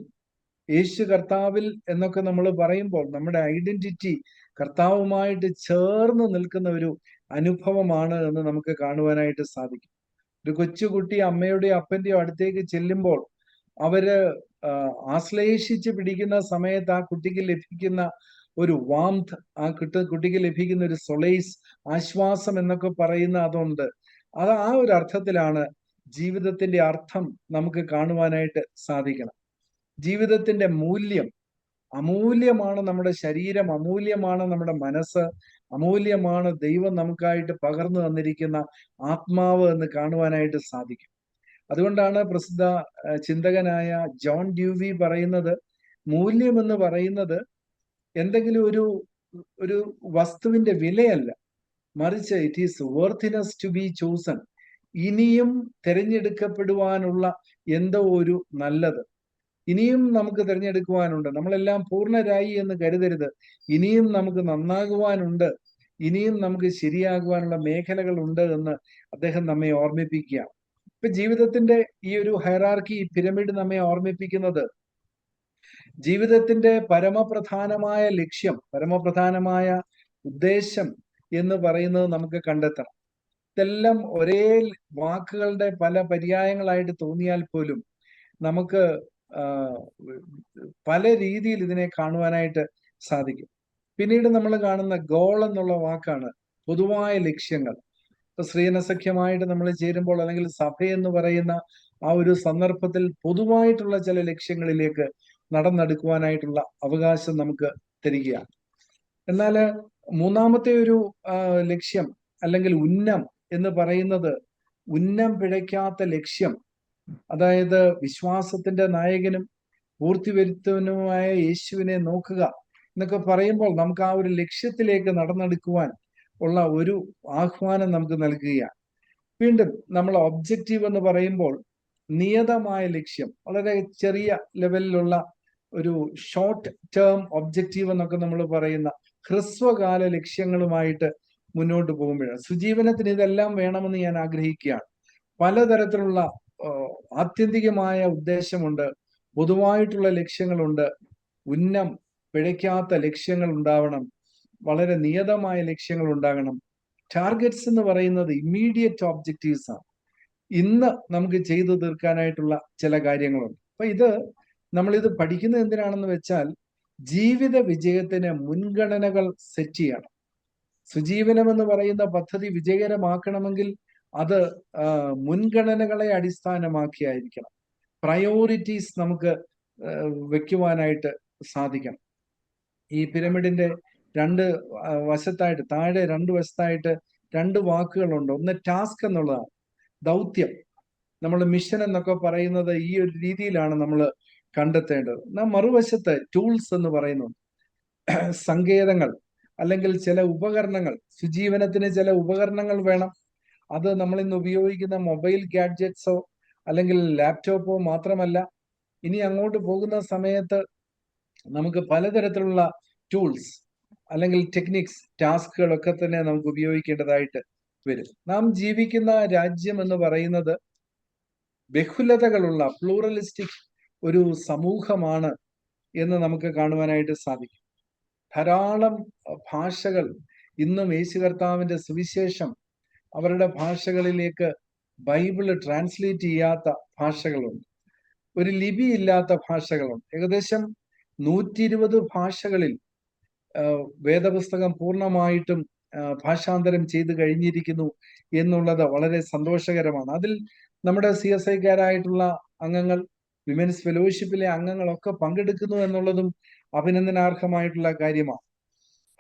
യേശു കർത്താവിൽ എന്നൊക്കെ നമ്മൾ പറയുമ്പോൾ നമ്മുടെ ഐഡന്റിറ്റി കർത്താവുമായിട്ട് ചേർന്ന് നിൽക്കുന്ന ഒരു അനുഭവമാണ് എന്ന് നമുക്ക് കാണുവാനായിട്ട് സാധിക്കും. ഒരു കൊച്ചുകുട്ടി അമ്മയുടെയോ അപ്പന്റെയോ അടുത്തേക്ക് ചെല്ലുമ്പോൾ അവര് ആശ്ലേഷിച്ച് പിടിക്കുന്ന സമയത്ത് ആ കുട്ടിക്ക് ലഭിക്കുന്ന ഒരു വാംത്, ആ കുട്ടിക്ക് ലഭിക്കുന്ന ഒരു സൊളൈസ്, ആശ്വാസം എന്നൊക്കെ പറയുന്ന അതുണ്ട്. അത് ആ ഒരു അർത്ഥത്തിലാണ് ജീവിതത്തിന്റെ അർത്ഥം നമുക്ക് കാണുവാനായിട്ട് സാധിക്കണം. ജീവിതത്തിന്റെ മൂല്യം, അമൂല്യമാണ് നമ്മുടെ ശരീരം, അമൂല്യമാണ് നമ്മുടെ മനസ്സ്, അമൂല്യമാണ് ദൈവം നമുക്കായിട്ട് പകർന്നു തന്നിരിക്കുന്ന ആത്മാവ് എന്ന് കാണുവാനായിട്ട് സാധിക്കും. അതുകൊണ്ടാണ് പ്രസിദ്ധ ചിന്തകനായ ജോൺ ഡ്യൂവി പറയുന്നത്, മൂല്യം എന്ന് പറയുന്നത് എന്തെങ്കിലും ഒരു വസ്തുവിന്റെ വിലയല്ല, മറിച്ച് it is worthiness to be chosen. ഇനിയും തിരഞ്ഞെടുക്കപ്പെടുവാനുള്ള എന്തോ ഒരു നല്ലത്, ഇനിയും നമുക്ക് തിരഞ്ഞെടുക്കുവാനുണ്ട്. നമ്മളെല്ലാം പൂർണ്ണരായി എന്ന് കരുതരുത്. ഇനിയും നമുക്ക് നന്നാകുവാനുണ്ട്, ഇനിയും നമുക്ക് ശരിയാകുവാനുള്ള മേഖലകൾ ഉണ്ട് എന്ന് അദ്ദേഹം നമ്മെ ഓർമ്മിപ്പിക്കുക. ഇപ്പൊ ജീവിതത്തിന്റെ ഈ ഒരു ഹൈറാർക്കി, പിരമിഡ് നമ്മെ ഓർമ്മിപ്പിക്കുന്നത് ജീവിതത്തിന്റെ പരമപ്രധാനമായ ലക്ഷ്യം, പരമപ്രധാനമായ ഉദ്ദേശം എന്ന് പറയുന്നത് നമുക്ക് കണ്ടെത്തണം. ഇതെല്ലാം ഒരേ വാക്കുകളുടെ പല പര്യായങ്ങളായിട്ട് തോന്നിയാൽ പോലും നമുക്ക് പല രീതിയിൽ ഇതിനെ കാണുവാനായിട്ട് സാധിക്കും. പിന്നീട് നമ്മൾ കാണുന്ന ഗോൾ എന്നുള്ള വാക്കാണ് പൊതുവായ ലക്ഷ്യങ്ങൾ. ഇപ്പൊ ശ്രീനസഖ്യമായിട്ട് നമ്മൾ ചേരുമ്പോൾ, അല്ലെങ്കിൽ സഭ എന്ന് പറയുന്ന ആ ഒരു സന്ദർഭത്തിൽ പൊതുവായിട്ടുള്ള ചില ലക്ഷ്യങ്ങളിലേക്ക് നടന്നെടുക്കുവാനായിട്ടുള്ള അവകാശം നമുക്ക് തരികയാണ്. എന്നാൽ മൂന്നാമത്തെ ഒരു ലക്ഷ്യം, അല്ലെങ്കിൽ ഉന്നം എന്ന് പറയുന്നത്, ഉന്നം പിഴയ്ക്കാത്ത ലക്ഷ്യം, അതായത് വിശ്വാസത്തിന്റെ നായകനും പൂർത്തിവരുത്തവനുമായ യേശുവിനെ നോക്കുക എന്നൊക്കെ പറയുമ്പോൾ നമുക്ക് ആ ഒരു ലക്ഷ്യത്തിലേക്ക് നടന്നെടുക്കുവാൻ ഉള്ള ഒരു ആഹ്വാനം നമുക്ക് നൽകുകയാണ്. വീണ്ടും നമ്മൾ ഒബ്ജക്റ്റീവ് എന്ന് പറയുമ്പോൾ നിയതമായ ലക്ഷ്യം, വളരെ ചെറിയ ലെവലിലുള്ള ഒരു ഷോർട്ട് ടേം ഒബ്ജക്റ്റീവ് എന്നൊക്കെ നമ്മൾ പറയുന്ന ഹ്രസ്വകാല ലക്ഷ്യങ്ങളുമായിട്ട് മുന്നോട്ട് പോകുമ്പോഴാണ്. സുജീവനത്തിന് ഇതെല്ലാം വേണമെന്ന് ഞാൻ ആഗ്രഹിക്കുകയാണ്. പലതരത്തിലുള്ള ആത്യന്തികമായ ഉദ്ദേശമുണ്ട്, പൊതുവായിട്ടുള്ള ലക്ഷ്യങ്ങളുണ്ട്, ഉന്നം പിഴയ്ക്കാത്ത ലക്ഷ്യങ്ങൾ ഉണ്ടാവണം, വളരെ നിയതമായ ലക്ഷ്യങ്ങൾ ഉണ്ടാകണം. ടാർഗറ്റ്സ് എന്ന് പറയുന്നത് ഇമ്മീഡിയറ്റ് ഒബ്ജക്റ്റീവ്സ് ആണ്, ഇന്ന് നമുക്ക് ചെയ്തു തീർക്കാനായിട്ടുള്ള ചില കാര്യങ്ങളുണ്ട്. അപ്പൊ നമ്മളിത് പഠിക്കുന്നത് എന്തിനാണെന്ന് വെച്ചാൽ, ജീവിത വിജയത്തിന് മുൻഗണനകൾ സെറ്റ് ചെയ്യണം. സുജീവനം എന്ന് പറയുന്ന പദ്ധതി വിജയകരമാക്കണമെങ്കിൽ അത് മുൻഗണനകളെ അടിസ്ഥാനമാക്കിയായിരിക്കണം. പ്രയോറിറ്റീസ് നമുക്ക് വെക്കുവാനായിട്ട് സാധിക്കണം. ഈ പിരമിഡിന്റെ താഴെ രണ്ട് വശത്തായിട്ട് രണ്ട് വാക്കുകളുണ്ട്. ഒന്ന് ടാസ്ക് എന്നുള്ളതാണ്, ദൗത്യം. നമ്മൾ മിഷൻ എന്നൊക്കെ പറയുന്നത് ഈ ഒരു രീതിയിലാണ് നമ്മൾ കണ്ടെത്തേണ്ടത്. മറുവശത്ത് ടൂൾസ് എന്ന് പറയുന്നു, സങ്കേതങ്ങൾ അല്ലെങ്കിൽ ചില ഉപകരണങ്ങൾ. സുജീവനത്തിന് ചില ഉപകരണങ്ങൾ വേണം. അത് നമ്മൾ ഇന്ന് ഉപയോഗിക്കുന്ന മൊബൈൽ ഗാഡ്ജറ്റ്സോ അല്ലെങ്കിൽ ലാപ്ടോപ്പോ മാത്രമല്ല. ഇനി അങ്ങോട്ട് പോകുന്ന സമയത്ത് നമുക്ക് പലതരത്തിലുള്ള ടൂൾസ് അല്ലെങ്കിൽ ടെക്നിക്സ്, ടാസ്കുകളൊക്കെ തന്നെ നമുക്ക് ഉപയോഗിക്കേണ്ടതായിട്ട് വരും. നാം ജീവിക്കുന്ന രാജ്യം എന്ന് പറയുന്നത് ബഹുലതകളുള്ള പ്ലൂറലിസ്റ്റിക് ഒരു സമൂഹമാണ് എന്ന് നമുക്ക് കാണുവാനായിട്ട് സാധിക്കും. ധാരാളം ഭാഷകൾ ഇന്നും യേശു കർത്താവിന്റെ സുവിശേഷം അവരുടെ ഭാഷകളിലേക്ക് ബൈബിള് ട്രാൻസ്ലേറ്റ് ചെയ്യാത്ത ഭാഷകളുണ്ട്, ഒരു ലിപി ഇല്ലാത്ത ഭാഷകളുണ്ട്. ഏകദേശം 120 ഭാഷകളിൽ വേദപുസ്തകം പൂർണ്ണമായിട്ടും ഭാഷാന്തരം ചെയ്തു കഴിഞ്ഞിരിക്കുന്നു എന്നുള്ളത് വളരെ സന്തോഷകരമാണ്. അതിൽ നമ്മുടെ CSIക്കാരായിട്ടുള്ള അംഗങ്ങൾ, വിമൻസ് ഫെലോഷിപ്പിലെ അംഗങ്ങളൊക്കെ പങ്കെടുക്കുന്നു എന്നുള്ളതും അഭിനന്ദനാർഹമായിട്ടുള്ള കാര്യമാണ്.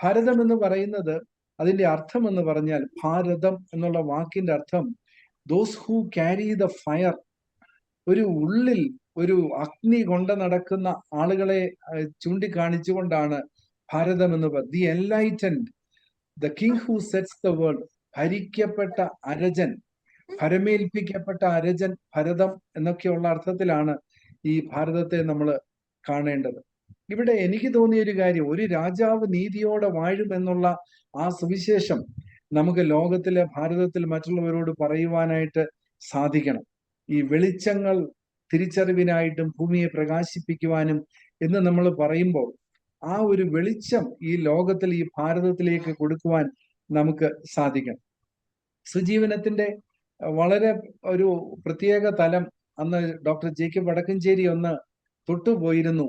ഭാരതം എന്ന് പറയുന്നത്, അതിന്റെ അർത്ഥം എന്ന് പറഞ്ഞാൽ, ഭാരതം എന്നുള്ള വാക്കിന്റെ അർത്ഥം those who carry the fire. ഒരു ഉള്ളിൽ ഒരു അഗ്നി കൊണ്ട് നടക്കുന്ന ആളുകളെ ചൂണ്ടിക്കാണിച്ചുകൊണ്ടാണ് ഭാരതം എന്ന് പറയുന്നത്. The enlightened, the king who sets the world, ഭരിക്കപ്പെട്ട അരജൻ, ഭരമേൽപ്പിക്കപ്പെട്ട അരജൻ, ഭരതം എന്നൊക്കെയുള്ള അർത്ഥത്തിലാണ് ഈ ഭാരതത്തെ നമ്മൾ കാണേണ്ടത്. ഇവിടെ എനിക്ക് തോന്നിയ ഒരു കാര്യം, ഒരു രാജാവ് നീതിയോടെ വാഴും എന്നുള്ള ആ സുവിശേഷം നമുക്ക് ലോകത്തിലെ, ഭാരതത്തിൽ മറ്റുള്ളവരോട് പറയുവാനായിട്ട് സാധിക്കണം. ഈ വെളിച്ചങ്ങൾ തിരിച്ചറിവിനായിട്ടും ഭൂമിയെ പ്രകാശിപ്പിക്കുവാനും എന്ന് നമ്മൾ പറയുമ്പോൾ ആ ഒരു വെളിച്ചം ഈ ലോകത്തിൽ, ഈ ഭാരതത്തിലേക്ക് കൊടുക്കുവാൻ നമുക്ക് സാധിക്കണം. സുജീവനത്തിന്റെ വളരെ ഒരു പ്രത്യേക തലം അന്ന് ഡോക്ടർ ജേക്കബ് വടക്കഞ്ചേരി ഒന്ന് തൊട്ടുപോയിരുന്നു.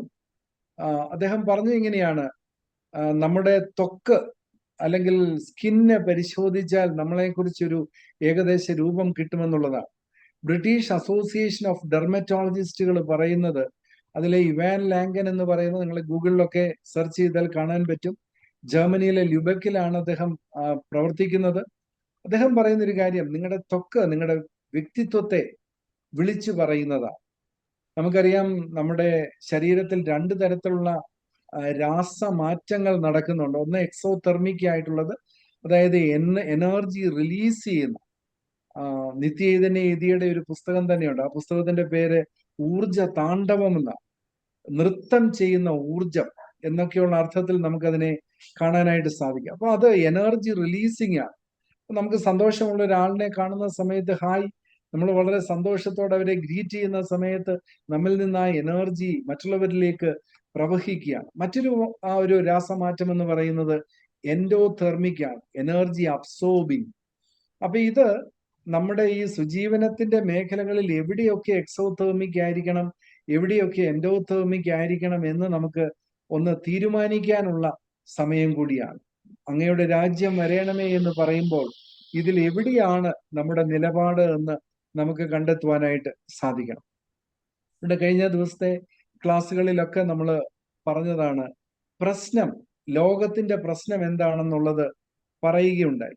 അദ്ദേഹം പറഞ്ഞു ഇങ്ങനെയാണ്, നമ്മുടെ ത്വക്ക് അല്ലെങ്കിൽ സ്കിന്നെ പരിശോധിച്ചാൽ നമ്മളെ കുറിച്ചൊരു ഏകദേശ രൂപം കിട്ടുമെന്നുള്ളതാണ്. ബ്രിട്ടീഷ് അസോസിയേഷൻ ഓഫ് ഡെർമറ്റോളജിസ്റ്റുകൾ പറയുന്നത്, അതിലെ ഇവാൻ ലാങ്കൻ എന്ന് പറയുന്നത് നിങ്ങൾ ഗൂഗിളിലൊക്കെ സെർച്ച് ചെയ്താൽ കാണാൻ പറ്റും. ജർമ്മനിയിലെ ല്യുബക്കിലാണ് അദ്ദേഹം പ്രവർത്തിക്കുന്നത്. അദ്ദേഹം പറയുന്ന ഒരു കാര്യം, നിങ്ങളുടെ ത്വക്ക് നിങ്ങളുടെ വ്യക്തിത്വത്തെ വിളിച്ചു പറയുന്നതാണ്. നമുക്കറിയാം, നമ്മുടെ ശരീരത്തിൽ 2 തരത്തിലുള്ള രാസമാറ്റങ്ങൾ നടക്കുന്നുണ്ട്. ഒന്ന് എക്സോതെർമിക് ആയിട്ടുള്ളത്, അതായത് എനർജി റിലീസ് ചെയ്യുന്ന, നിത്യചൈതന്യ യതിയുടെ ഒരു പുസ്തകം തന്നെയുണ്ട്. ആ പുസ്തകത്തിന്റെ പേര് ഊർജ താണ്ഡവം എന്നാണ്. നൃത്തം ചെയ്യുന്ന ഊർജം എന്നൊക്കെയുള്ള അർത്ഥത്തിൽ നമുക്കതിനെ കാണാനായിട്ട് സാധിക്കും. അപ്പൊ അത് എനർജി റിലീസിങ് ആണ്. നമുക്ക് സന്തോഷമുള്ള ഒരാളിനെ കാണുന്ന സമയത്ത് ഹായ്, നമ്മൾ വളരെ സന്തോഷത്തോടെ അവരെ ഗ്രീറ്റ് ചെയ്യുന്ന സമയത്ത് നമ്മിൽ നിന്ന് ആ എനർജി മറ്റുള്ളവരിലേക്ക് പ്രവഹിക്കുകയാണ്. മറ്റൊരു ഒരു രാസമാറ്റം എന്ന് പറയുന്നത് എൻഡോതെർമിക് ആണ്, എനർജി അബ്സോർബിങ്. അപ്പൊ ഇത് നമ്മുടെ ഈ സുജീവനത്തിന്റെ മേഖലകളിൽ എവിടെയൊക്കെ എക്സോതെർമിക് ആയിരിക്കണം, എവിടെയൊക്കെ എൻഡോതെർമിക് ആയിരിക്കണം എന്ന് നമുക്ക് ഒന്ന് തീരുമാനിക്കാനുള്ള സമയം കൂടിയാണ്. അങ്ങയുടെ രാജ്യം വരയണമേ എന്ന് പറയുമ്പോൾ ഇതിൽ എവിടെയാണ് നമ്മുടെ നിലപാട് എന്ന് നമുക്ക് കണ്ടെത്തുവാനായിട്ട് സാധിക്കണം. ഇവിടെ കഴിഞ്ഞ ദിവസത്തെ ക്ലാസ്സുകളിലൊക്കെ നമ്മൾ പറഞ്ഞതാണ്, പ്രശ്നം, ലോകത്തിന്റെ പ്രശ്നം എന്താണെന്നുള്ളത് പറയുകയുണ്ടായി.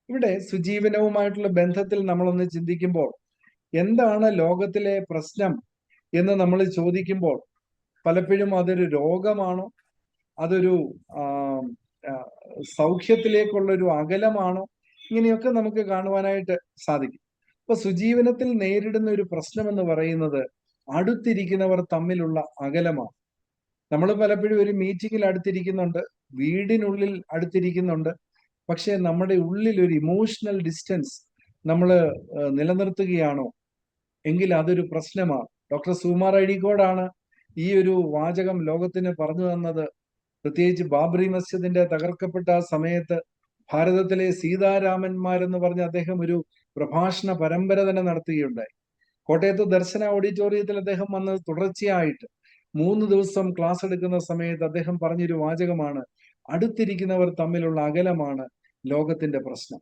ഇവിടെ സുജീവനവുമായിട്ടുള്ള ബന്ധത്തിൽ നമ്മളൊന്ന് ചിന്തിക്കുമ്പോൾ, എന്താണ് ലോകത്തിലെ പ്രശ്നം എന്ന് നമ്മൾ ചോദിക്കുമ്പോൾ പലപ്പോഴും അതൊരു രോഗമാണോ, അതൊരു സൗഖ്യത്തിലേക്കുള്ള ഒരു അകലമാണോ, ഇങ്ങനെയൊക്കെ നമുക്ക് കാണുവാനായിട്ട് സാധിക്കും. ഇപ്പൊ സുജീവനത്തിൽ നേരിടുന്ന ഒരു പ്രശ്നം എന്ന് പറയുന്നത് അടുത്തിരിക്കുന്നവർ തമ്മിലുള്ള അകലമാണ്. നമ്മൾ പലപ്പോഴും ഒരു മീറ്റിങ്ങിൽ അടുത്തിരിക്കുന്നുണ്ട്, വീടിനുള്ളിൽ അടുത്തിരിക്കുന്നുണ്ട്, പക്ഷെ നമ്മുടെ ഉള്ളിൽ ഒരു ഇമോഷണൽ ഡിസ്റ്റൻസ് നമ്മൾ നിലനിർത്തുകയാണോ എങ്കിൽ അതൊരു പ്രശ്നമാണ്. ഡോക്ടർ സുകുമാർ അഴീക്കോടാണ് ഈ ഒരു വാചകം ലോകത്തിന് പറഞ്ഞു തന്നത്. പ്രത്യേകിച്ച് ബാബറി മസ്ജിദിന്റെ തകർക്കപ്പെട്ട ആ സമയത്ത് ഭാരതത്തിലെ സീതാരാമന്മാരെന്ന് പറഞ്ഞ് അദ്ദേഹം ഒരു പ്രഭാഷണ പരമ്പര തന്നെ നടത്തുകയുണ്ടായി. കോട്ടയത്ത് ദർശന ഓഡിറ്റോറിയത്തിൽ അദ്ദേഹം വന്ന് തുടർച്ചയായിട്ട് 3 ദിവസം ക്ലാസ് എടുക്കുന്ന സമയത്ത് അദ്ദേഹം പറഞ്ഞൊരു വാചകമാണ്, അടുത്തിരിക്കുന്നവർ തമ്മിലുള്ള അകലമാണ് ലോകത്തിന്റെ പ്രശ്നം.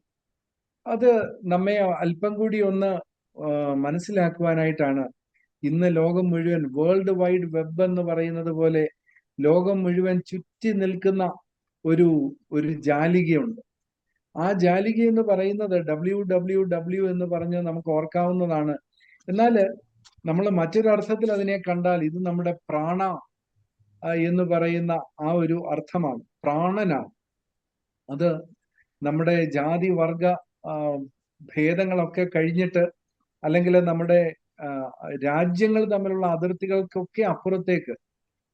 അത് നമ്മെ അല്പം കൂടി ഒന്ന് മനസ്സിലാക്കുവാനായിട്ടാണ് ഇന്ന് ലോകം മുഴുവൻ വേൾഡ് വൈഡ് വെബ് എന്ന് പറയുന്നത് പോലെ ലോകം മുഴുവൻ ചുറ്റി നിൽക്കുന്ന ഒരു ജാലികയുണ്ട്. ആ ജാലിക എന്ന് പറയുന്നത് WWW എന്ന് പറഞ്ഞ് നമുക്ക് ഓർക്കാവുന്നതാണ്. എന്നാൽ നമ്മൾ മറ്റൊരർത്ഥത്തിൽ അതിനെ കണ്ടാൽ ഇത് നമ്മുടെ പ്രാണ എന്ന് പറയുന്ന ആ ഒരു അർത്ഥമാണ്, പ്രാണനാണ്. അത് നമ്മുടെ ജാതി വർഗ ഭേദങ്ങളൊക്കെ കഴിഞ്ഞിട്ട്, അല്ലെങ്കിൽ നമ്മുടെ രാജ്യങ്ങൾ തമ്മിലുള്ള അതിർത്തികൾക്കൊക്കെ അപ്പുറത്തേക്ക്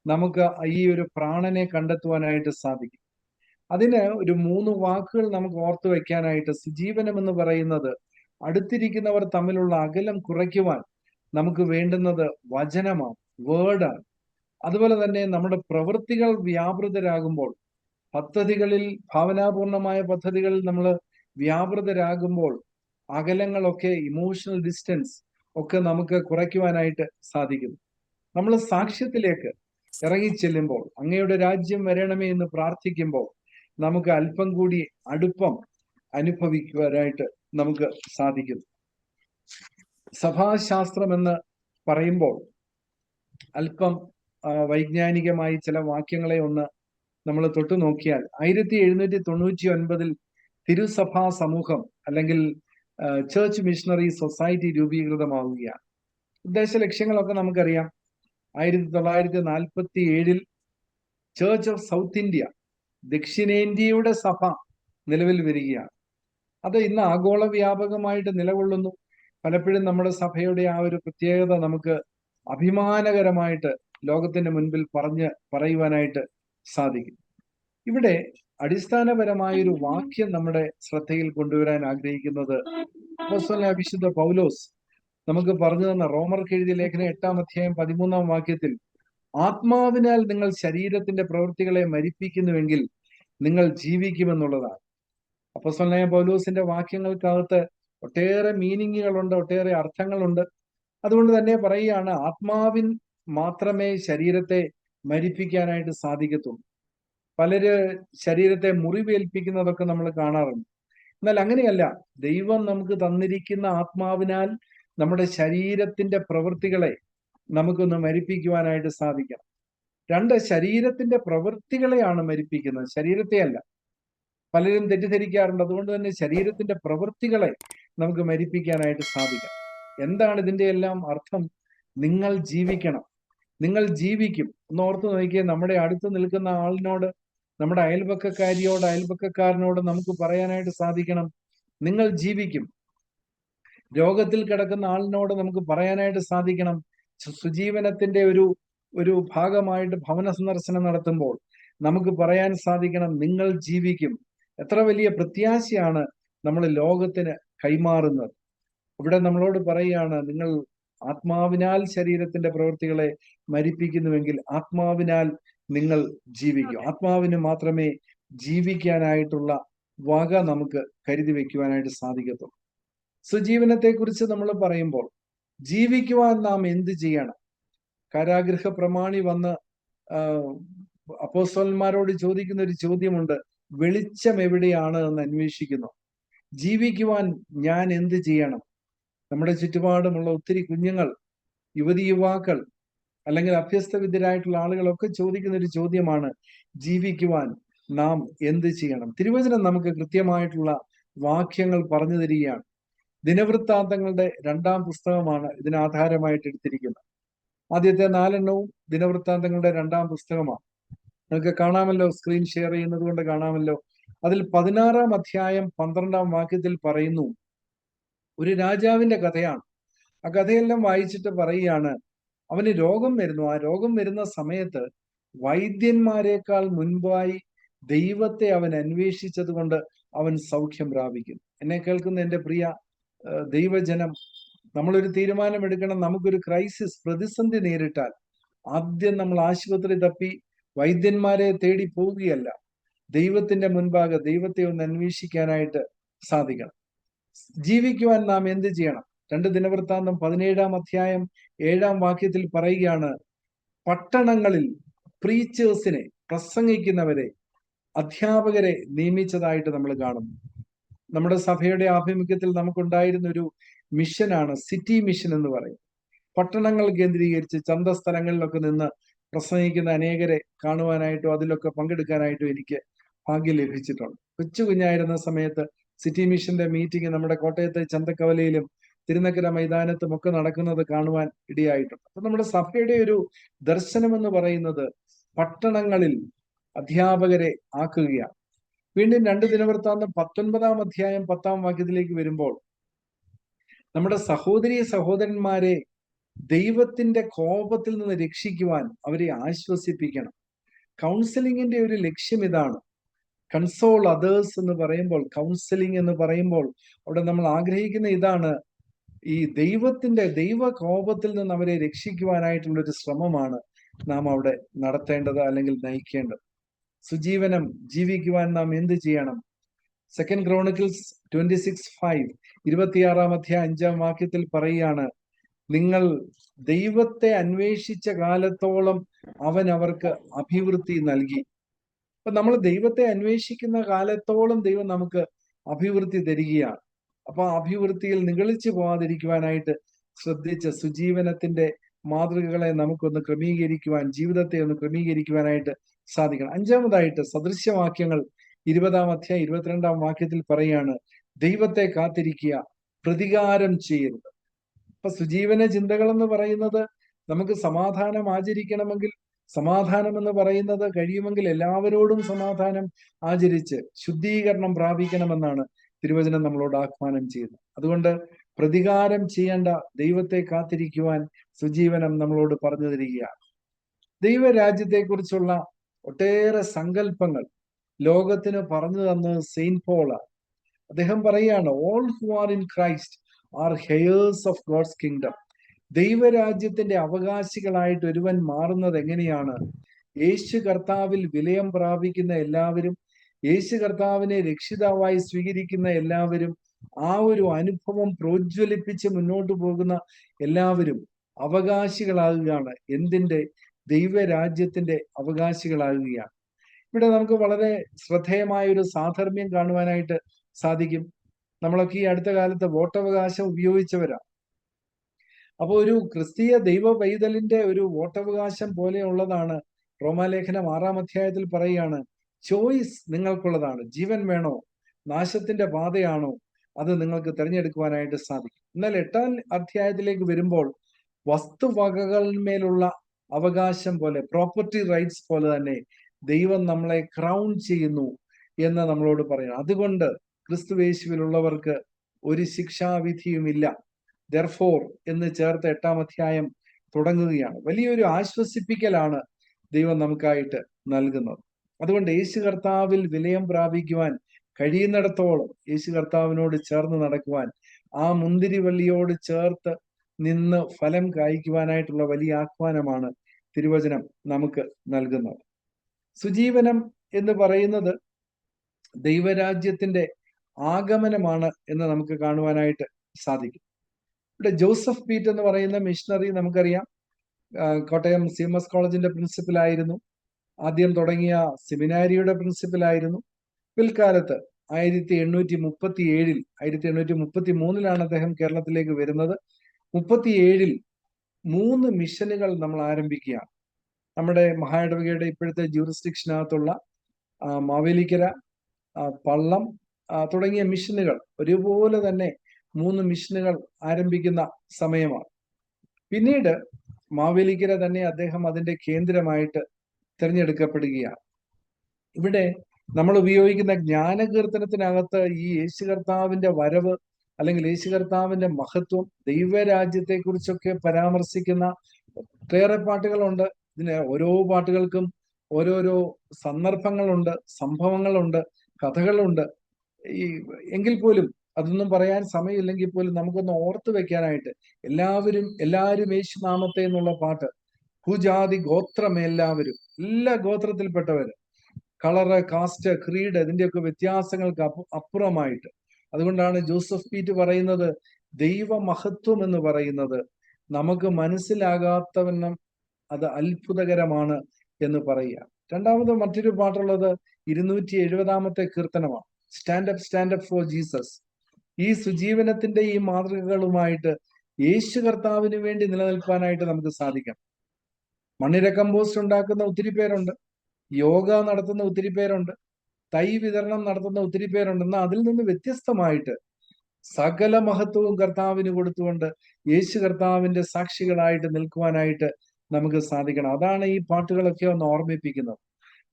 നമുക്ക് ഈ ഒരു പ്രാണനെ കണ്ടെത്തുവാനായിട്ട് സാധിക്കും. അതിന് ഒരു 3 വാക്കുകൾ നമുക്ക് ഓർത്തു വെക്കാനായിട്ട്, സുജീവനം എന്ന് പറയുന്നത് അടുത്തിരിക്കുന്നവർ തമ്മിലുള്ള അകലം കുറയ്ക്കുവാൻ നമുക്ക് വേണ്ടുന്നത് വചനമാണ്, വേർഡാണ്. അതുപോലെ തന്നെ നമ്മുടെ പ്രവൃത്തികൾ വ്യാപൃതരാകുമ്പോൾ, പദ്ധതികളിൽ, ഭാവനാപൂർണമായ പദ്ധതികളിൽ നമ്മൾ വ്യാപൃതരാകുമ്പോൾ അകലങ്ങളൊക്കെ, ഇമോഷണൽ ഡിസ്റ്റൻസ് ഒക്കെ നമുക്ക് കുറയ്ക്കുവാനായിട്ട് സാധിക്കുന്നു. നമ്മൾ സാക്ഷ്യത്തിലേക്ക് ഇറങ്ങിച്ചെല്ലുമ്പോൾ, അങ്ങയുടെ രാജ്യം വരണമേ എന്ന് പ്രാർത്ഥിക്കുമ്പോൾ നമുക്ക് അല്പം കൂടി അടുപ്പം അനുഭവിക്കുവാനായിട്ട് നമുക്ക് സാധിക്കുന്നു. സഭാശാസ്ത്രം എന്ന് പറയുമ്പോൾ അല്പം വൈജ്ഞാനികമായി ചില വാക്യങ്ങളെ ഒന്ന് നമ്മൾ തൊട്ടു നോക്കിയാൽ, 1799 തിരുസഭാ സമൂഹം അല്ലെങ്കിൽ ചേർച്ച് മിഷണറി സൊസൈറ്റി രൂപീകൃതമാവുകയാണ്. ഉദ്ദേശ ലക്ഷ്യങ്ങളൊക്കെ നമുക്കറിയാം. 1947 ചേർച്ച് ഓഫ് സൗത്ത് ഇന്ത്യ, ദക്ഷിണേന്ത്യയുടെ സഭ നിലവിൽ വരികയാണ്. അത് ഇന്ന് ആഗോള വ്യാപകമായിട്ട് നിലകൊള്ളുന്നു. പലപ്പോഴും നമ്മുടെ സഭയുടെ ആ ഒരു പ്രത്യേകത നമുക്ക് അഭിമാനകരമായിട്ട് ലോകത്തിന്റെ മുൻപിൽ പറയുവാനായിട്ട് സാധിക്കും. ഇവിടെ അടിസ്ഥാനപരമായൊരു വാക്യം നമ്മുടെ ശ്രദ്ധയിൽ കൊണ്ടുവരാൻ ആഗ്രഹിക്കുന്നത് അപ്പോസ്തലനായ വിശുദ്ധ പൗലോസ് നമുക്ക് പറഞ്ഞു തന്ന റോമർക്ക് എഴുതിയ ലേഖനം 8-ാം അധ്യായം 13-ാം വാക്യത്തിൽ, ആത്മാവിനാൽ നിങ്ങൾ ശരീരത്തിന്റെ പ്രവൃത്തികളെ മരിപ്പിക്കുന്നുവെങ്കിൽ നിങ്ങൾ ജീവിക്കുമെന്നുള്ളതാണ്. അപ്പോസ്തലനായ പൗലോസിന്റെ വാക്യങ്ങൾക്കകത്ത് ഒട്ടേറെ മീനിങ്ങുകളുണ്ട്, ഒട്ടേറെ അർത്ഥങ്ങളുണ്ട്. അതുകൊണ്ട് തന്നെ പറയുകയാണ്, ആത്മാവിൻ മാത്രമേ ശരീരത്തെ മരിപ്പിക്കാനായിട്ട് സാധിക്കത്തുള്ളൂ. പലര് ശരീരത്തെ മുറിവേൽപ്പിക്കുന്നതൊക്കെ നമ്മൾ കാണാറുണ്ട്. എന്നാൽ അങ്ങനെയല്ല. ദൈവം നമുക്ക് തന്നിരിക്കുന്ന ആത്മാവിനാൽ നമ്മുടെ ശരീരത്തിന്റെ പ്രവൃത്തികളെ നമുക്കൊന്ന് മരിപ്പിക്കുവാനായിട്ട് സാധിക്കണം. രണ്ട്, ശരീരത്തിന്റെ പ്രവൃത്തികളെയാണ് മരിപ്പിക്കുന്നത്, ശരീരത്തെ അല്ല. പലരും തെറ്റിദ്ധരിക്കാറുണ്ട്. അതുകൊണ്ട് തന്നെ ശരീരത്തിന്റെ പ്രവൃത്തികളെ നമുക്ക് മരിപ്പിക്കാനായിട്ട് സാധിക്കണം. എന്താണ് ഇതിന്റെ എല്ലാം അർത്ഥം? നിങ്ങൾ ജീവിക്കണം, നിങ്ങൾ ജീവിക്കും. ഒന്ന് ഓർത്ത് നോക്കിയേ, നമ്മുടെ അടുത്ത് നിൽക്കുന്ന ആളിനോട്, നമ്മുടെ അയൽപക്കക്കാരനോട് നമുക്ക് പറയാനായിട്ട് സാധിക്കണം, നിങ്ങൾ ജീവിക്കും. രോഗത്തിൽ കിടക്കുന്ന ആളിനോട് നമുക്ക് പറയാനായിട്ട് സാധിക്കണം, സുജീവനത്തിന്റെ ഒരു ഭാഗമായിട്ട് ഭവന സന്ദർശനം നടത്തുമ്പോൾ നമുക്ക് പറയാൻ സാധിക്കണം, നിങ്ങൾ ജീവിക്കും. എത്ര വലിയ പ്രത്യാശയാണ് നമ്മൾ ലോകത്തിന് കൈമാറുന്നത്. ഇവിടെ നമ്മളോട് പറയുകയാണ്, നിങ്ങൾ ആത്മാവിനാൽ ശരീരത്തിന്റെ പ്രവൃത്തികളെ മരിപ്പിക്കുന്നുവെങ്കിൽ ആത്മാവിനാൽ നിങ്ങൾ ജീവിക്കും. ആത്മാവിന് മാത്രമേ ജീവിക്കാനായിട്ടുള്ള വക നമുക്ക് കരുതി വെക്കുവാനായിട്ട് സാധിക്കത്തുള്ളൂ. സുജീവനത്തെ കുറിച്ച് നമ്മൾ പറയുമ്പോൾ ജീവിക്കുവാൻ നാം എന്ത് ചെയ്യണം? കാരാഗൃഹ പ്രമാണി വന്ന് അപ്പോസ്തലന്മാരോട് ചോദിക്കുന്ന ഒരു ചോദ്യമുണ്ട്, വെളിച്ചം എവിടെയാണ് എന്ന് അന്വേഷിക്കുന്നു. ജീവിക്കുവാൻ ഞാൻ എന്ത് ചെയ്യണം? നമ്മുടെ ചുറ്റുപാടുമുള്ള ഒത്തിരി കുഞ്ഞുങ്ങൾ, യുവതിയുവാക്കൾ, അല്ലെങ്കിൽ അഭ്യസ്തവിദ്യരായിട്ടുള്ള ആളുകളൊക്കെ ചോദിക്കുന്ന ഒരു ചോദ്യമാണ്, ജീവിക്കുവാൻ നാം എന്ത് ചെയ്യണം? തിരുവചനം നമുക്ക് കൃത്യമായിട്ടുള്ള വാക്യങ്ങൾ പറഞ്ഞു തരികയാണ്. ദിനവൃത്താന്തങ്ങളുടെ 2-ാം പുസ്തകമാണ് ഇതിന് ആധാരമായിട്ട് എടുത്തിരിക്കുന്നത്. ആദ്യത്തെ 4 ദിനവൃത്താന്തങ്ങളുടെ 2-ാം പുസ്തകമാണ്. നിങ്ങൾക്ക് കാണാമല്ലോ, സ്ക്രീൻ ഷെയർ ചെയ്യുന്നത് കൊണ്ട് കാണാമല്ലോ. അതിൽ 16-ാം അധ്യായം 12-ാം വാക്യത്തിൽ പറയുന്നു, ഒരു രാജാവിന്റെ കഥയാണ്. ആ കഥയെല്ലാം വായിച്ചിട്ട് പറയുകയാണ്, അവന് രോഗം വരുന്നു. ആ രോഗം വരുന്ന സമയത്ത് വൈദ്യന്മാരെക്കാൾ മുൻപായി ദൈവത്തെ അവൻ അന്വേഷിച്ചത് കൊണ്ട് അവൻ സൗഖ്യം പ്രാപിക്കും. എന്നെ കേൾക്കുന്ന എൻ്റെ പ്രിയ ദൈവജനം, നമ്മളൊരു തീരുമാനം എടുക്കണം. നമുക്കൊരു ക്രൈസിസ്, പ്രതിസന്ധി നേരിട്ടാൽ ആദ്യം നമ്മൾ ആശുപത്രി തപ്പി വൈദ്യന്മാരെ തേടി പോവുകയല്ല, ദൈവത്തിന്റെ മുൻപാകെ ദൈവത്തെ ഒന്ന് അന്വേഷിക്കാനായിട്ട് സാധിക്കണം. ജീവിക്കുവാൻ നാം എന്ത് ചെയ്യണം? 2 ദിനവൃത്താന്തം 17-ാം അധ്യായം 7-ാം വാക്യത്തിൽ പറയുകയാണ്, പട്ടണങ്ങളിൽ പ്രീച്ചേഴ്സിനെ, പ്രസംഗിക്കുന്നവരെ, അധ്യാപകരെ നിയമിച്ചതായിട്ട് നമ്മൾ കാണുന്നു. നമ്മുടെ സഭയുടെ ആഭിമുഖ്യത്തിൽ നമുക്കുണ്ടായിരുന്ന ഒരു മിഷനാണ് സിറ്റി മിഷൻ എന്ന് പറയും. പട്ടണങ്ങൾ കേന്ദ്രീകരിച്ച് ചന്തസ്ഥലങ്ങളിലൊക്കെ നിന്ന് പ്രസംഗിക്കുന്ന അനേകരെ കാണുവാനായിട്ടും അതിലൊക്കെ പങ്കെടുക്കാനായിട്ടും എനിക്ക് ഭാഗ്യം ലഭിച്ചിട്ടുണ്ട്. കൊച്ചു കുഞ്ഞായിരുന്ന സമയത്ത് സിറ്റി മിഷന്റെ മീറ്റിംഗ് നമ്മുടെ കോട്ടയത്തെ ചന്തക്കവലയിലും തിരുനക്കര മൈതാനത്തും ഒക്കെ നടക്കുന്നത് കാണുവാൻ ഇടയായിട്ടുണ്ട്. അപ്പൊ നമ്മുടെ സഭയുടെ ഒരു ദർശനം എന്ന് പറയുന്നത് പട്ടണങ്ങളിൽ അധ്യാപകരെ ആക്കുകയാണ്. വീണ്ടും 2 ദിനവൃത്താന്തം 19-ാം അധ്യായം 10-ാം വാക്യത്തിലേക്ക് വരുമ്പോൾ, നമ്മുടെ സഹോദരീ സഹോദരന്മാരെ ദൈവത്തിന്റെ കോപത്തിൽ നിന്ന് രക്ഷിക്കുവാൻ അവരെ ആശ്വസിപ്പിക്കണം. കൗൺസിലിങ്ങിന്റെ ഒരു ലക്ഷ്യം ഇതാണ്. കൺസോൾ അതേഴ്സ് എന്ന് പറയുമ്പോൾ, കൗൺസിലിംഗ് എന്ന് പറയുമ്പോൾ അവിടെ നമ്മൾ ആഗ്രഹിക്കുന്ന ഇതാണ്, ഈ ദൈവ കോപത്തിൽ നിന്ന് അവരെ രക്ഷിക്കുവാനായിട്ടുള്ള ഒരു ശ്രമമാണ് നാം അവിടെ നടത്തേണ്ടത്, അല്ലെങ്കിൽ നയിക്കേണ്ടത്. സുജീവനം ജീവിക്കുവാൻ നാം എന്ത് ചെയ്യണം? 2 Chronicles 26:5 26-ാം അധ്യായം 5-ാം വാക്യത്തിൽ പറയുകയാണ്, നിങ്ങൾ ദൈവത്തെ അന്വേഷിച്ച കാലത്തോളം അവൻ അവർക്ക് അഭിവൃദ്ധി നൽകി. അപ്പൊ നമ്മൾ ദൈവത്തെ അന്വേഷിക്കുന്ന കാലത്തോളം ദൈവം നമുക്ക് അഭിവൃദ്ധി തരികയാണ്. അപ്പൊ അഭിവൃദ്ധിയിൽ നിഗളിച്ചു പോകാതിരിക്കുവാനായിട്ട് ശ്രദ്ധിച്ച സുജീവനത്തിന്റെ മാതൃകകളെ നമുക്കൊന്ന് ക്രമീകരിക്കുവാൻ, ജീവിതത്തെ ഒന്ന് ക്രമീകരിക്കുവാനായിട്ട് സാധിക്കണം. 5-മതായിട്ട് സദൃശ്യവാക്യങ്ങൾ 20-ാം അധ്യായം 22-ാം വാക്യത്തിൽ പറയാണ്, ദൈവത്തെ കാത്തിരിക്കുക, പ്രതികാരം ചെയ്യരുത്. അപ്പൊ സുജീവന ചിന്തകൾ എന്ന് പറയുന്നത്, നമുക്ക് സമാധാനം ആചരിക്കണമെങ്കിൽ സമാധാനം എന്ന് പറയുന്നത് കഴിയുമെങ്കിൽ എല്ലാവരോടും സമാധാനം ആചരിച്ച് ശുദ്ധീകരണം പ്രാപിക്കണമെന്നാണ് തിരുവചനം നമ്മളോട് ആഹ്വാനം ചെയ്യുന്നത്. അതുകൊണ്ട് പ്രതികാരം ചെയ്യേണ്ട ദൈവത്തെ കാത്തിരിക്കുവാൻ സുജീവനം നമ്മളോട് പറഞ്ഞു തരികയാണ്. ദൈവരാജ്യത്തെക്കുറിച്ചുള്ള ഒട്ടേറെ സങ്കല്പങ്ങൾ ലോകത്തിന് പറഞ്ഞു തന്നത് സെയിന്റ് പോളാണ്. അദ്ദേഹം പറയുകയാണ്, all who are in Christ are heirs of God's kingdom. ദൈവരാജ്യത്തിന്റെ അവകാശികളായിട്ട് ഒരുവൻ മാറുന്നത് എങ്ങനെയാണ്? യേശു കർത്താവിൽ വിലയം പ്രാപിക്കുന്ന എല്ലാവരും, യേശു കർത്താവിനെ രക്ഷിതാവായി സ്വീകരിക്കുന്ന എല്ലാവരും, ആ ഒരു അനുഭവം പ്രോജ്വലിപ്പിച്ച് മുന്നോട്ട് പോകുന്ന എല്ലാവരും അവകാശികളാകുകയാണ്. എന്തിന്റെ? ദൈവരാജ്യത്തിന്റെ അവകാശികളാകുകയാണ്. ഇവിടെ നമുക്ക് വളരെ ശ്രദ്ധേയമായ ഒരു സാധർമ്മ്യം കാണുവാനായിട്ട് സാധിക്കും. നമ്മളൊക്കെ ഈ അടുത്ത കാലത്ത് വോട്ടവകാശം ഉപയോഗിച്ചവരാണ്. അപ്പോൾ ഒരു ക്രിസ്തീയ ദൈവ പൈതലിന്റെ ഒരു വോട്ടവകാശം പോലെയുള്ളതാണ് റോമാലേഖനം 6-ാം അധ്യായത്തിൽ പറയുകയാണ്, ചോയ്സ് നിങ്ങൾക്കുള്ളതാണ്. ജീവൻ വേണോ, നാശത്തിന്റെ പാതയാണോ, അത് നിങ്ങൾക്ക് തിരഞ്ഞെടുക്കുവാനായിട്ട് സാധിക്കും. എന്നാൽ 8-ാം അധ്യായത്തിലേക്ക് വരുമ്പോൾ വസ്തുവകകളിന്മേലുള്ള അവകാശം പോലെ, പ്രോപ്പർട്ടി റൈറ്റ്സ് പോലെ തന്നെ ദൈവം നമ്മളെ ക്രൗൺ ചെയ്യുന്നു എന്ന് നമ്മളോട് പറയണം. അതുകൊണ്ട് ക്രിസ്തുവേശുവിലുള്ളവർക്ക് ഒരു ശിക്ഷാവിധിയുമില്ല. ദെർഫോർ എന്ന് ചേർത്ത് 8-ാം അധ്യായം തുടങ്ങുകയാണ്. വലിയൊരു ആശ്വസിപ്പിക്കലാണ് ദൈവം നമുക്കായിട്ട് നൽകുന്നത്. അതുകൊണ്ട് യേശു കർത്താവിൽ വിലയം പ്രാപിക്കുവാൻ കഴിയുന്നിടത്തോളം യേശു കർത്താവിനോട് ചേർന്ന് നടക്കുവാൻ, ആ മുന്തിരിവള്ളിയോട് ചേർത്ത് നിന്ന് ഫലം കായ്ക്കുവാനായിട്ടുള്ള വലിയ ആഹ്വാനമാണ് തിരുവചനം നമുക്ക് നൽകുന്നത്. സുജീവനം എന്ന് പറയുന്നത് ദൈവരാജ്യത്തിന്റെ ആഗമനമാണ് എന്ന് നമുക്ക് കാണുവാനായിട്ട് സാധിക്കും. ഇവിടെ ജോസഫ് പീറ്റ് എന്ന് പറയുന്ന മിഷണറി നമുക്കറിയാം, കോട്ടയം CMS കോളേജിന്റെ പ്രിൻസിപ്പലായിരുന്നു. ആദ്യം തുടങ്ങിയ സെമിനാരിയുടെ പ്രിൻസിപ്പലായിരുന്നു. പിൽക്കാലത്ത് 1833 അദ്ദേഹം കേരളത്തിലേക്ക് വരുന്നത്. 37 3 മിഷനുകൾ നമ്മൾ ആരംഭിക്കുകയാണ്. നമ്മുടെ മഹായിടവകയുടെ ഇപ്പോഴത്തെ ജൂറിസ്ഡിക്ഷനകത്തുള്ള മാവേലിക്കര, പള്ളം തുടങ്ങിയ മിഷനുകൾ ഒരുപോലെ തന്നെ 3 മിഷനുകൾ ആരംഭിക്കുന്ന സമയമാണ്. പിന്നീട് മാവേലിക്കര തന്നെ അദ്ദേഹം അതിന്റെ കേന്ദ്രമായിട്ട് തിരഞ്ഞെടുക്കപ്പെടുകയാണ്. ഇവിടെ നമ്മൾ ഉപയോഗിക്കുന്ന ജ്ഞാനകീർത്തനത്തിനകത്ത് ഈ യേശു കർത്താവിന്റെ വരവ് അല്ലെങ്കിൽ യേശു കർത്താവിന്റെ മഹത്വം, ദൈവരാജ്യത്തെ കുറിച്ചൊക്കെ പരാമർശിക്കുന്ന ഒട്ടേറെ പാട്ടുകളുണ്ട്. ഇതിന് ഓരോ പാട്ടുകൾക്കും ഓരോരോ സന്ദർഭങ്ങളുണ്ട്, സംഭവങ്ങളുണ്ട്, കഥകളുണ്ട്. എങ്കിൽ പോലും അതൊന്നും പറയാൻ സമയമില്ലെങ്കിൽ പോലും നമുക്കൊന്ന് ഓർത്തു വെക്കാനായിട്ട്, എല്ലാവരും യേശുനാമത്തെ എന്നുള്ള പാട്ട്, ഭൂജാതി ഗോത്രം എല്ലാവരും, എല്ലാ ഗോത്രത്തിൽപ്പെട്ടവര്, കളറ്, കാസ്റ്റ്, ക്രീഡ്, ഇതിന്റെയൊക്കെ വ്യത്യാസങ്ങൾക്ക് അപ്പുറമായിട്ട്. അതുകൊണ്ടാണ് ജോസഫ് പീറ്റ് പറയുന്നത്, ദൈവമഹത്വം എന്ന് പറയുന്നത് നമുക്ക് മനസ്സിലാകാത്തവണ്ണം അത് അത്ഭുതകരമാണ് എന്ന് പറയുക. രണ്ടാമത് മറ്റൊരു പാട്ടുള്ളത് 270-ാമത്തെ കീർത്തനമാണ്, സ്റ്റാൻഡ് അപ്പ് ഫോർ ജീസസ്. ഈ സുജീവനത്തിന്റെ ഈ മാതൃകകളുമായിട്ട് യേശു കർത്താവിന് വേണ്ടി നിലനിൽക്കാനായിട്ട് നമുക്ക് സാധിക്കണം. മണ്ണിര കമ്പോസ്റ്റ് ഉണ്ടാക്കുന്ന ഒത്തിരി പേരുണ്ട്, യോഗ നടത്തുന്ന ഒത്തിരി പേരുണ്ട്, തൈ വിതരണം നടത്തുന്ന ഒത്തിരി പേരുണ്ട്. എന്നാൽ അതിൽ നിന്ന് വ്യത്യസ്തമായിട്ട് സകല മഹത്വവും കർത്താവിന് കൊടുത്തുകൊണ്ട് യേശു കർത്താവിന്റെ സാക്ഷികളായിട്ട് നിൽക്കുവാനായിട്ട് നമുക്ക് സാധിക്കണം. അതാണ് ഈ പാട്ടുകളൊക്കെ ഒന്ന് ഓർമ്മിപ്പിക്കുന്നത്.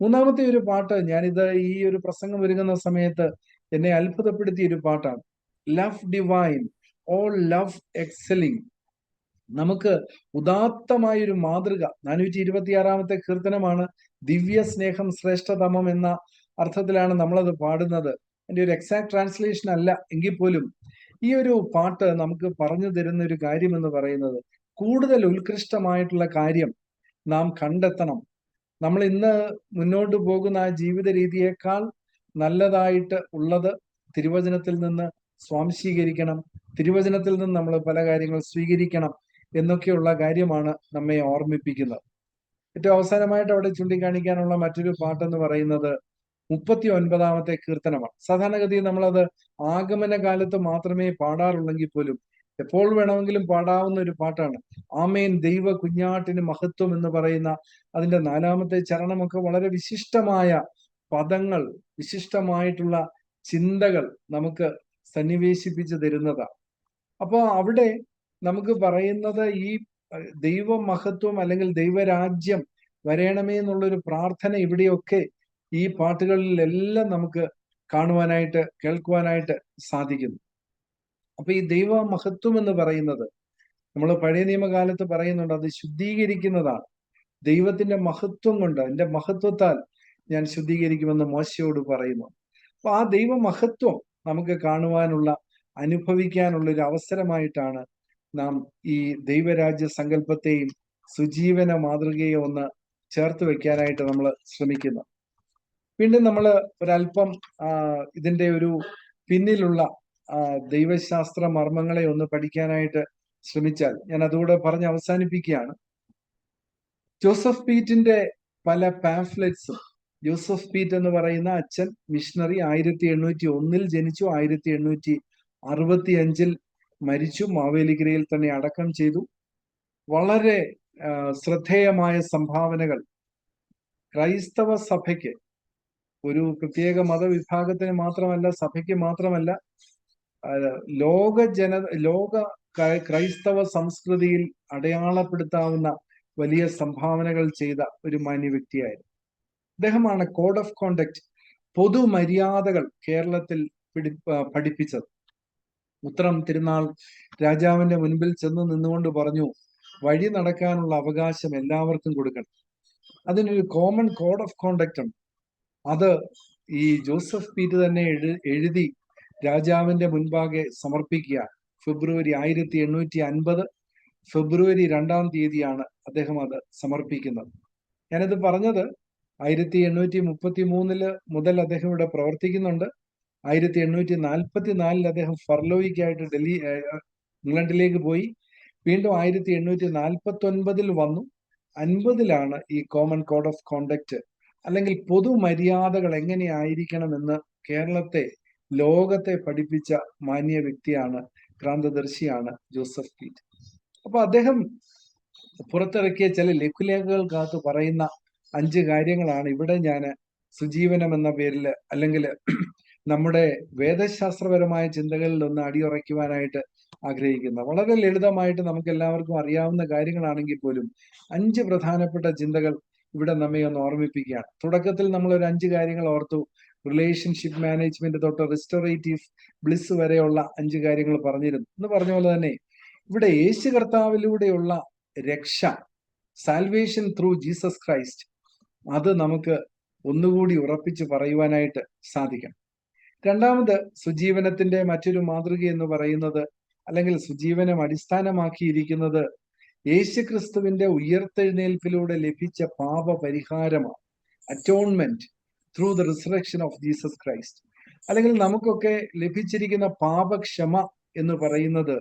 മൂന്നാമത്തെ ഒരു പാട്ട്, ഞാനിത് ഈ ഒരു പ്രസംഗം ഒരുങ്ങുന്ന സമയത്ത് എന്നെ അത്ഭുതപ്പെടുത്തിയ ഒരു പാട്ടാണ്, ലവ് ഡിവൈൻ, ഓൾ ലവ് എക്സലിംഗ്. നമുക്ക് ഉദാത്തമായൊരു മാതൃക. 426-ാമത്തെ കീർത്തനമാണ്. ദിവ്യ സ്നേഹം ശ്രേഷ്ഠതമം എന്ന അർത്ഥത്തിലാണ് നമ്മളത് പാടുന്നത്. എൻ്റെ ഒരു എക്സാക്ട് ട്രാൻസ്ലേഷൻ അല്ല എങ്കിൽ പോലും ഈ ഒരു പാട്ട് നമുക്ക് പറഞ്ഞു തരുന്ന ഒരു കാര്യം എന്ന് പറയുന്നത്, കൂടുതൽ ഉത്കൃഷ്ടമായിട്ടുള്ള കാര്യം നാം കണ്ടെത്തണം. നമ്മൾ ഇന്ന് മുന്നോട്ട് പോകുന്ന ആ ജീവിത രീതിയേക്കാൾ നല്ലതായിട്ട് ഉള്ളത് തിരുവചനത്തിൽ നിന്ന് സ്വാംശീകരിക്കണം, തിരുവചനത്തിൽ നിന്ന് നമ്മൾ പല കാര്യങ്ങൾ സ്വീകരിക്കണം എന്നൊക്കെയുള്ള കാര്യമാണ് നമ്മെ ഓർമ്മിപ്പിക്കുന്നത്. ഏറ്റവും അവസാനമായിട്ട് അവിടെ ചൂണ്ടിക്കാണിക്കാനുള്ള മറ്റൊരു പാട്ടെന്ന് പറയുന്നത് 39-ാമത്തെ കീർത്തനമാണ്. സാധാരണഗതിയിൽ നമ്മളത് ആഗമന കാലത്ത് മാത്രമേ പാടാറുള്ളെങ്കിൽ പോലും എപ്പോൾ വേണമെങ്കിലും പാടാവുന്ന ഒരു പാട്ടാണ്. ആമേൻ ദൈവ കുഞ്ഞാട്ടിന് മഹത്വം എന്ന് പറയുന്ന അതിന്റെ 4-ാമത്തെ ചരണമൊക്കെ വളരെ വിശിഷ്ടമായ പദങ്ങൾ, വിശിഷ്ടമായിട്ടുള്ള ചിന്തകൾ നമുക്ക് സന്നിവേശിപ്പിച്ചു തരുന്നതാണ്. അപ്പോൾ അവിടെ നമുക്ക് പറയുന്നത് ഈ ദൈവ മഹത്വം അല്ലെങ്കിൽ ദൈവരാജ്യം വരേണമേ എന്നുള്ളൊരു പ്രാർത്ഥന ഇവിടെയൊക്കെ ഈ പാട്ടുകളിലെല്ലാം നമുക്ക് കാണുവാനായിട്ട് കേൾക്കുവാനായിട്ട് സാധിക്കുന്നു. അപ്പൊ ഈ ദൈവ മഹത്വം എന്ന് പറയുന്നത് നമ്മൾ പഴയ നിയമകാലത്ത് പറയുന്നുണ്ട്, അത് ശുദ്ധീകരിക്കുന്നതാണ്. ദൈവത്തിന്റെ മഹത്വം കൊണ്ട്, എന്റെ മഹത്വത്താൽ ഞാൻ ശുദ്ധീകരിക്കുമെന്ന് മോശയോട് പറയുന്നു. അപ്പൊ ആ ദൈവ മഹത്വം നമുക്ക് കാണുവാനുള്ള, അനുഭവിക്കാനുള്ള ഒരു അവസരമായിട്ടാണ് നാം ഈ ദൈവരാജ്യ സങ്കല്പത്തെയും സുജീവന മാതൃകയെ ഒന്ന് ചേർത്ത് വെക്കാനായിട്ട് നമ്മൾ ശ്രമിക്കുന്നത്. വീണ്ടും നമ്മൾ ഒരല്പം ഇതിന്റെ ഒരു പിന്നിലുള്ള ദൈവശാസ്ത്ര മർമ്മങ്ങളെ ഒന്ന് പഠിക്കാനായിട്ട് ശ്രമിച്ചാൽ, ഞാൻ അതുകൂടെ പറഞ്ഞ് അവസാനിപ്പിക്കുകയാണ്. ജോസഫ് പീറ്റിന്റെ പല പാംഫ്ലെറ്റ്സും, ജോസഫ് പീറ്റ് എന്ന് പറയുന്ന അച്ഛൻ മിഷണറി 1801 ജനിച്ചു, 1865 മരിച്ചു, മാവേലിക്കരയിൽ തന്നെ അടക്കം ചെയ്തു. വളരെ ശ്രദ്ധേയമായ സംഭാവനകൾ ക്രൈസ്തവ സഭയ്ക്ക്, ഒരു പ്രത്യേക മതവിഭാഗത്തിന് മാത്രമല്ല, സഭയ്ക്ക് മാത്രമല്ല, ലോക ക്രൈസ്തവ സംസ്കൃതിയിൽ അടയാളപ്പെടുത്താവുന്ന വലിയ സംഭാവനകൾ ചെയ്ത ഒരു മാന്യ വ്യക്തിയായിരുന്നു. അദ്ദേഹമാണ് കോഡ് ഓഫ് കോണ്ടക്ട്, പൊതുമര്യാദകൾ കേരളത്തിൽ പഠിപ്പിച്ചത്. ഉത്രം തിരുനാൾ രാജാവിന്റെ മുൻപിൽ ചെന്ന് നിന്നുകൊണ്ട് പറഞ്ഞു, വഴി നടക്കാനുള്ള അവകാശം എല്ലാവർക്കും കൊടുക്കണം. അതിനൊരു കോമൺ കോഡ് ഓഫ് കോണ്ടക്ട് ഉണ്ട്. അത് ഈ ജോസഫ് പീറ്റ് തന്നെ എഴുതി രാജാവിന്റെ മുൻപാകെ സമർപ്പിക്കുക. ഫെബ്രുവരി 1850 ഫെബ്രുവരി 2-ാം തീയതിയാണ് അദ്ദേഹം അത് സമർപ്പിക്കുന്നത്. ഞാനത് പറഞ്ഞത് 1833 മുതൽ അദ്ദേഹം ഇവിടെ പ്രവർത്തിക്കുന്നുണ്ട്. 1844 അദ്ദേഹം ഫർലോയ്ക്കായിട്ട് ഇംഗ്ലണ്ടിലേക്ക് പോയി. വീണ്ടും 1849 വന്നു. 50 ഈ കോമൺ കോഡ് ഓഫ് കോണ്ടക്ട് അല്ലെങ്കിൽ പൊതുമര്യാദകൾ എങ്ങനെയായിരിക്കണമെന്ന് കേരളത്തെ, ലോകത്തെ പഠിപ്പിച്ച മാന്യ വ്യക്തിയാണ്, ക്രാന്തദർശിയാണ് ജോസഫ് പീറ്റ്. അപ്പൊ അദ്ദേഹം പുറത്തിറക്കിയ ചില ലഘുലേഖകൾക്കകത്ത് പറയുന്ന 5 കാര്യങ്ങളാണ് ഇവിടെ ഞാൻ സുജീവനം എന്ന പേരിൽ, അല്ലെങ്കിൽ നമ്മുടെ വേദശാസ്ത്രപരമായ ചിന്തകളിൽ ഒന്ന് അടിയുറയ്ക്കുവാനായിട്ട് ആഗ്രഹിക്കുന്നത്. വളരെ ലളിതമായിട്ട് നമുക്ക് എല്ലാവർക്കും അറിയാവുന്ന കാര്യങ്ങളാണെങ്കിൽ പോലും 5 പ്രധാനപ്പെട്ട ചിന്തകൾ ഇവിടെ നമ്മെ ഒന്ന് ഓർമ്മിപ്പിക്കുകയാണ്. തുടക്കത്തിൽ നമ്മൾ ഒരു 5 കാര്യങ്ങൾ ഓർത്തു. റിലേഷൻഷിപ്പ് മാനേജ്മെന്റ് തൊട്ട് റിസ്റ്റോറേറ്റീവ് ബ്ലിസ് വരെയുള്ള 5 കാര്യങ്ങൾ പറഞ്ഞിരുന്നു. എന്ന് പറഞ്ഞ പോലെ തന്നെ ഇവിടെ യേശു കർത്താവിലൂടെയുള്ള രക്ഷ, സാൽവേഷൻ ത്രൂ ജീസസ് ക്രൈസ്റ്റ്, അത് നമുക്ക് ഒന്നുകൂടി ഉറപ്പിച്ച് പറയുവാനായിട്ട് സാധിക്കണം. രണ്ടാമത്, സുജീവനത്തിന്റെ മറ്റൊരു മാതൃക എന്ന് പറയുന്നത്, അല്ലെങ്കിൽ സുജീവനം അടിസ്ഥാനമാക്കിയിരിക്കുന്നത് യേശുക്രിസ്തുവിന്റെ ഉയർത്തെഴുന്നേൽപ്പിലൂടെ ലഭിച്ച പാപ പരിഹാരമാണ്. Atonement through the resurrection of Jesus Christ. അല്ലെങ്കിൽ നമുക്കൊക്കെ ലഭിച്ചിരിക്കുന്ന പാപക്ഷമ എന്ന് പറയുന്നത്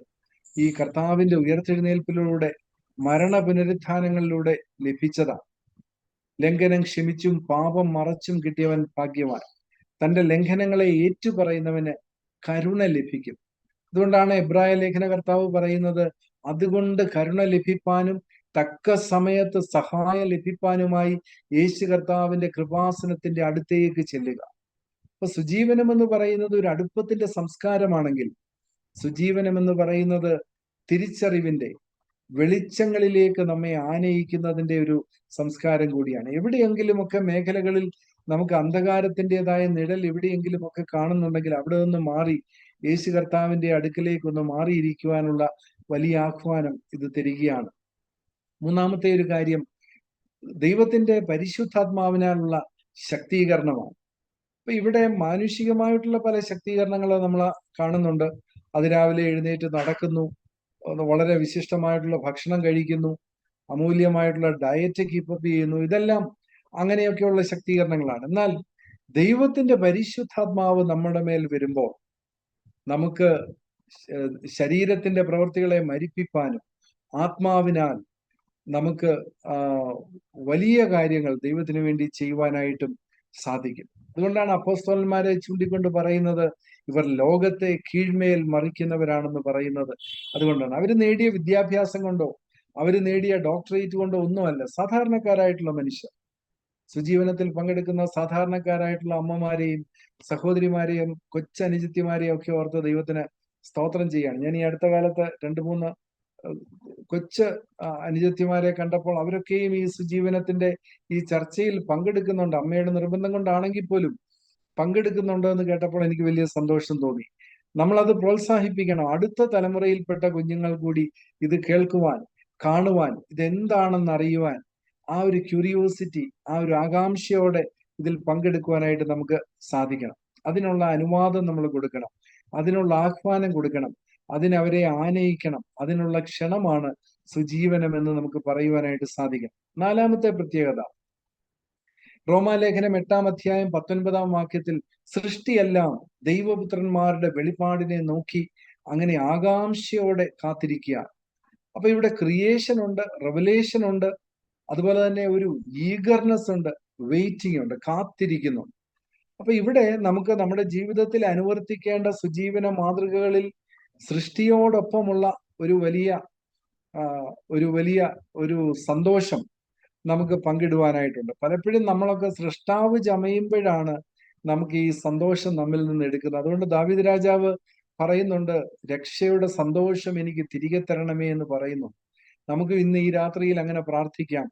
ഈ കർത്താവിന്റെ ഉയർത്തെഴുന്നേൽപ്പിലൂടെ, മരണ പുനരുത്ഥാനങ്ങളിലൂടെ ലഭിച്ചതാണ്. ലംഘനം ക്ഷമിച്ചും പാപം മറച്ചും കിട്ടിയവൻ ഭാഗ്യവാൻ. തന്റെ ലംഘനങ്ങളെ ഏറ്റുപറയുന്നവന് കരുണ ലഭിക്കും. അതുകൊണ്ടാണ് എബ്രായ ലേഖന കർത്താവ് പറയുന്നത്, അതുകൊണ്ട് കരുണ ലഭിപ്പാനും തക്ക സമയത്ത് സഹായം ലഭിപ്പാനുമായി യേശു കർത്താവിന്റെ കൃപാസനത്തിന്റെ അടുത്തേക്ക് ചെല്ലുക. അപ്പൊ സുജീവനം എന്ന് പറയുന്നത് ഒരു അടുപ്പത്തിന്റെ സംസ്കാരമാണെങ്കിൽ, സുജീവനം എന്ന് പറയുന്നത് തിരിച്ചറിവിന്റെ, വെളിച്ചങ്ങളിലേക്ക് നമ്മെ ആനയിക്കുന്നതിന്റെ ഒരു സംസ്കാരം കൂടിയാണ്. എവിടെയെങ്കിലുമൊക്കെ മേഖലകളിൽ നമുക്ക് അന്ധകാരത്തിൻ്റെതായ നിഴൽ എവിടെയെങ്കിലുമൊക്കെ കാണുന്നുണ്ടെങ്കിൽ അവിടെ നിന്ന് മാറി യേശു കർത്താവിന്റെ അടുക്കലേക്ക് ഒന്ന് മാറിയിരിക്കുവാനുള്ള വലിയ ആഹ്വാനം ഇത് തരികയാണ്. മൂന്നാമത്തെ ഒരു കാര്യം, ദൈവത്തിന്റെ പരിശുദ്ധാത്മാവിനാലുള്ള ശക്തീകരണമാണ്. അപ്പൊ ഇവിടെ മാനുഷികമായിട്ടുള്ള പല ശക്തീകരണങ്ങൾ നമ്മൾ കാണുന്നുണ്ട്. അതിരാവിലെ എഴുന്നേറ്റ് നടക്കുന്നു, വളരെ വിശിഷ്ടമായിട്ടുള്ള ഭക്ഷണം കഴിക്കുന്നു, അമൂല്യമായിട്ടുള്ള ഡയറ്റ് കീപ്പപ്പ് ചെയ്യുന്നു. ഇതെല്ലാം അങ്ങനെയൊക്കെയുള്ള ശക്തീകരണങ്ങളാണ്. എന്നാൽ ദൈവത്തിന്റെ പരിശുദ്ധാത്മാവ് നമ്മുടെ മേൽ വരുമ്പോൾ നമുക്ക് ശരീരത്തിന്റെ പ്രവൃത്തികളെ മരിപ്പിപ്പാനും ആത്മാവിനാൽ നമുക്ക് വലിയ കാര്യങ്ങൾ ദൈവത്തിന് വേണ്ടി ചെയ്യുവാനായിട്ടും സാധിക്കും. അതുകൊണ്ടാണ് അപ്പോസ്തലന്മാരെ ചൂണ്ടിക്കൊണ്ട് പറയുന്നത്, ഇവർ ലോകത്തെ കീഴ്മേൽ മറിക്കുന്നവരാണെന്ന് പറയുന്നത്. അതുകൊണ്ടാണ് അവർ നേടിയ വിദ്യാഭ്യാസം കൊണ്ടോ അവർ നേടിയ ഡോക്ടറേറ്റ് കൊണ്ടോ ഒന്നുമല്ല, സാധാരണക്കാരായിട്ടുള്ള മനുഷ്യർ, സുജീവനത്തിൽ പങ്കെടുക്കുന്ന സാധാരണക്കാരായിട്ടുള്ള അമ്മമാരെയും സഹോദരിമാരെയും കൊച്ചനുജത്തിമാരെയും ഒക്കെ ഓർത്ത് ദൈവത്തിന് സ്തോത്രം ചെയ്യാണ്. ഞാൻ ഈ അടുത്ത കാലത്ത് 2-3 കൊച്ച് അനുജത്തിമാരെ കണ്ടപ്പോൾ അവരൊക്കെയും ഈ സുജീവനത്തിന്റെ ഈ ചർച്ചയിൽ പങ്കെടുക്കുന്നുണ്ട്. അമ്മയുടെ നിർബന്ധം കൊണ്ടാണെങ്കിൽ പോലും പങ്കെടുക്കുന്നുണ്ടോ എന്ന് കേട്ടപ്പോൾ എനിക്ക് വലിയ സന്തോഷം തോന്നി. നമ്മളത് പ്രോത്സാഹിപ്പിക്കണം. അടുത്ത തലമുറയിൽപ്പെട്ട കുഞ്ഞുങ്ങൾ കൂടി ഇത് കേൾക്കുവാൻ, കാണുവാൻ, ഇതെന്താണെന്ന് അറിയുവാൻ, ആ ഒരു ക്യൂരിയോസിറ്റി, ആ ഒരു ആകാംക്ഷയോടെ ഇതിൽ പങ്കെടുക്കുവാനായിട്ട് നമുക്ക് സാധിക്കണം. അതിനുള്ള അനുവാദം നമ്മൾ കൊടുക്കണം, അതിനുള്ള ആഹ്വാനം കൊടുക്കണം, അതിനവരെ ആനയിക്കണം. അതിനുള്ള ക്ഷണമാണ് സുജീവനം എന്ന് നമുക്ക് പറയുവാനായിട്ട് സാധിക്കും. നാലാമത്തെ പ്രത്യേകത, റോമാലേഖനം 8-ാം അധ്യായം 19-ാം വാക്യത്തിൽ സൃഷ്ടിയെല്ലാം ദൈവപുത്രന്മാരുടെ വെളിപ്പാടിനെ നോക്കി അങ്ങനെ ആകാംക്ഷയോടെ കാത്തിരിക്കുക. അപ്പൊ ഇവിടെ ക്രിയേഷൻ ഉണ്ട്, റെവലേഷൻ ഉണ്ട്, അതുപോലെ തന്നെ ഒരു ഈഗർനെസ് ഉണ്ട്, വെയിറ്റിംഗ് ഉണ്ട്, കാത്തിരിക്കുന്നു. അപ്പൊ ഇവിടെ നമുക്ക് നമ്മുടെ ജീവിതത്തിൽ അനുവർത്തിക്കേണ്ട സുജീവന മാതൃകകളിൽ സൃഷ്ടിയോടൊപ്പമുള്ള ഒരു വലിയ ഒരു സന്തോഷം നമുക്ക് പങ്കിടുവാനായിട്ടുണ്ട്. പലപ്പോഴും നമ്മളൊക്കെ സൃഷ്ടാവ് ചമയുമ്പോഴാണ് നമുക്ക് ഈ സന്തോഷം നമ്മിൽ നിന്ന് എടുക്കുന്നത്. അതുകൊണ്ട് ദാവീദ് രാജാവ് പറയുന്നുണ്ട്, രക്ഷയുടെ സന്തോഷം എനിക്ക് തിരികെ തരണമേ എന്ന് പറയുന്നു. നമുക്ക് ഇന്ന് ഈ രാത്രിയിൽ അങ്ങനെ പ്രാർത്ഥിക്കാം.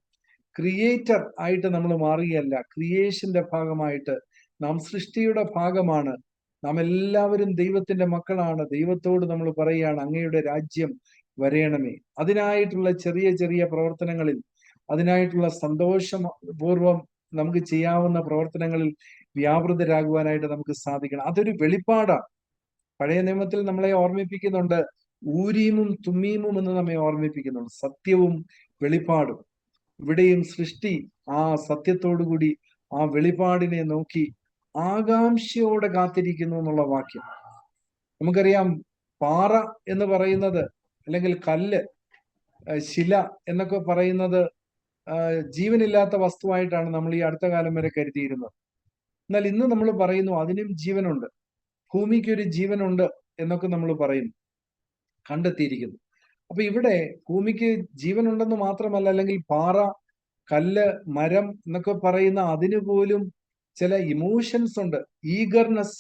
ക്രിയേറ്റർ ആയിട്ട് നമ്മൾ മാറുകയല്ല, ക്രിയേഷന്റെ ഭാഗമായിട്ട് നാം സൃഷ്ടിയുടെ ഭാഗമാണ്. നാം എല്ലാവരും ദൈവത്തിന്റെ മക്കളാണ്. ദൈവത്തോട് നമ്മൾ പറയുകയാണ്, അങ്ങയുടെ രാജ്യം വരയണമേ. അതിനായിട്ടുള്ള ചെറിയ ചെറിയ പ്രവർത്തനങ്ങളിൽ, അതിനായിട്ടുള്ള സന്തോഷപൂർവം നമുക്ക് ചെയ്യാവുന്ന പ്രവർത്തനങ്ങളിൽ വ്യാപൃതരാകുവാനായിട്ട് നമുക്ക് സാധിക്കണം. അതൊരു വെളിപ്പാടാണ്. പഴയ നിയമത്തിൽ നമ്മളെ ഓർമ്മിപ്പിക്കുന്നുണ്ട്, ഊരീമും തുമ്മീമും എന്ന് നമ്മെ ഓർമ്മിപ്പിക്കുന്നുണ്ട്, സത്യവും വെളിപ്പാടും. ഇവിടെയും സൃഷ്ടി ആ സത്യത്തോടുകൂടി ആ വെളിപ്പാടിനെ നോക്കി ആകാംക്ഷയോടെ കാത്തിരിക്കുന്നു എന്നുള്ള വാക്യം. നമുക്കറിയാം, പാറ എന്ന് പറയുന്നത്, അല്ലെങ്കിൽ കല്ല്, ശില എന്നൊക്കെ പറയുന്നത് ജീവനില്ലാത്ത വസ്തുവായിട്ടാണ് നമ്മൾ ഈ അടുത്ത കാലം വരെ കരുതിയിരുന്നത്. എന്നാൽ ഇന്ന് നമ്മൾ പറയുന്നു അതിനും ജീവനുണ്ട്, ഭൂമിക്കൊരു ജീവനുണ്ട് എന്നൊക്കെ നമ്മൾ പറയുന്നു, കണ്ടെത്തിയിരിക്കുന്നു. അപ്പൊ ഇവിടെ ഭൂമിക്ക് ജീവനുണ്ടെന്ന് മാത്രമല്ല, അല്ലെങ്കിൽ പാറ, കല്ല്, മരം എന്നൊക്കെ പറയുന്ന അതിനു പോലും ചില ഇമോഷൻസ് ഉണ്ട്. ഈഗർനെസ്,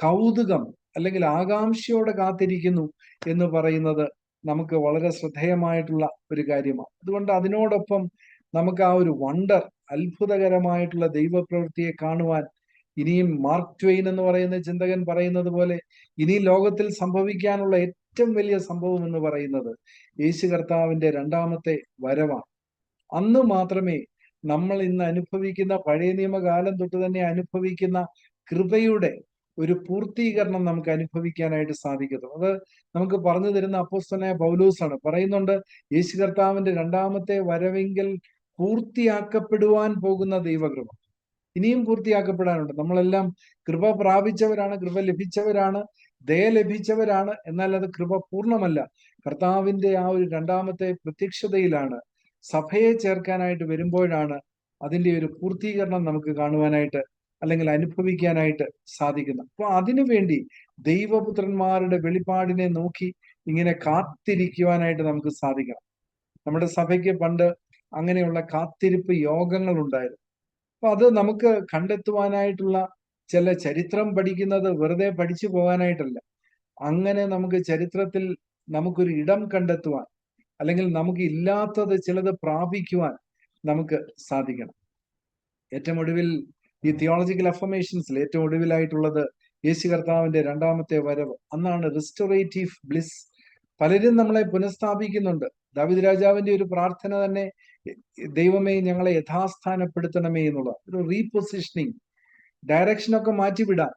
കൗതുകം, അല്ലെങ്കിൽ ആകാംക്ഷയോടെ കാത്തിരിക്കുന്നു എന്ന് പറയുന്നത് നമുക്ക് വളരെ ശ്രദ്ധേയമായിട്ടുള്ള ഒരു കാര്യമാണ്. അതുകൊണ്ട് അതിനോടൊപ്പം നമുക്ക് ആ ഒരു വണ്ടർ, അത്ഭുതകരമായിട്ടുള്ള ദൈവപ്രവൃത്തിയെ കാണുവാൻ ഇനിയും മാർക്ക് ട്വെയിൻ എന്ന് പറയുന്ന ചിന്തകൻ പറയുന്നത് പോലെ, ഇനി ലോകത്തിൽ സംഭവിക്കാനുള്ള ഏറ്റവും വലിയ സംഭവം എന്ന് പറയുന്നത് യേശു കർത്താവിന്റെ രണ്ടാമത്തെ വരവാണ്. അന്ന് മാത്രമേ നമ്മൾ ഇന്ന് അനുഭവിക്കുന്ന, പഴയ നിയമകാലം തൊട്ട് തന്നെ അനുഭവിക്കുന്ന കൃപയുടെ ഒരു പൂർത്തീകരണം നമുക്ക് അനുഭവിക്കാനായിട്ട് സാധിക്കുന്നു. അത് നമുക്ക് പറഞ്ഞു തരുന്ന അപ്പോസ്തലനായ പൗലോസാണ്. പറയുന്നുണ്ട്, യേശു കർത്താവിന്റെ രണ്ടാമത്തെ വരവെങ്കിൽ പൂർത്തിയാക്കപ്പെടുവാൻ പോകുന്ന ദൈവകൃപ ഇനിയും പൂർത്തിയാക്കപ്പെടാനുണ്ട്. നമ്മളെല്ലാം കൃപ പ്രാപിച്ചവരാണ്, കൃപ ലഭിച്ചവരാണ്, ദയ ലഭിച്ചവരാണ്. എന്നാൽ അത് കൃപ പൂർണ്ണമല്ല. കർത്താവിന്റെ ആ ഒരു രണ്ടാമത്തെ പ്രത്യക്ഷതയിലാണ്, സഭയെ ചേർക്കാനായിട്ട് വരുമ്പോഴാണ് അതിന്റെ ഒരു പൂർത്തീകരണം നമുക്ക് കാണുവാനായിട്ട്, അല്ലെങ്കിൽ അനുഭവിക്കാനായിട്ട് സാധിക്കുന്നത്. അപ്പൊ അതിനുവേണ്ടി ദൈവപുത്രന്മാരുടെ വെളിപ്പാടിനെ നോക്കി ഇങ്ങനെ കാത്തിരിക്കുവാനായിട്ട് നമുക്ക് സാധിക്കണം. നമ്മുടെ സഭയ്ക്ക് പണ്ട് അങ്ങനെയുള്ള കാത്തിരിപ്പ് യോഗങ്ങൾ ഉണ്ടായിരുന്നു. അപ്പൊ അത് നമുക്ക് കണ്ടെത്തുവാനായിട്ടുള്ള, ചില ചരിത്രം പഠിക്കുന്നത് വെറുതെ പഠിച്ചു പോകാനായിട്ടല്ല, അങ്ങനെ നമുക്ക് ചരിത്രത്തിൽ നമുക്കൊരു ഇടം കണ്ടെത്തുവാൻ, അല്ലെങ്കിൽ നമുക്ക് ഇല്ലാത്തത് ചിലത് പ്രാപിക്കുവാൻ നമുക്ക് സാധിക്കണം. ഏറ്റവും ഒടുവിൽ ഈ തിയോളജിക്കൽ അഫർമേഷൻസിൽ ഏറ്റവും ഒടുവിലായിട്ടുള്ളത് യേശു കർത്താവിന്റെ രണ്ടാമത്തെ വരവ്. അന്നാണ് റിസ്റ്റോറേറ്റീവ് ബ്ലിസ്. പലരും നമ്മളെ പുനഃസ്ഥാപിക്കുന്നുണ്ട്. ദാവീദ് രാജാവിന്റെ ഒരു പ്രാർത്ഥന തന്നെ, ദൈവമേ ഞങ്ങളെ യഥാസ്ഥാനപ്പെടുത്തണമേ എന്നുള്ള ഒരു റീപൊസിഷനിങ്, ഡയറക്ഷനൊക്കെ മാറ്റിവിടാൻ.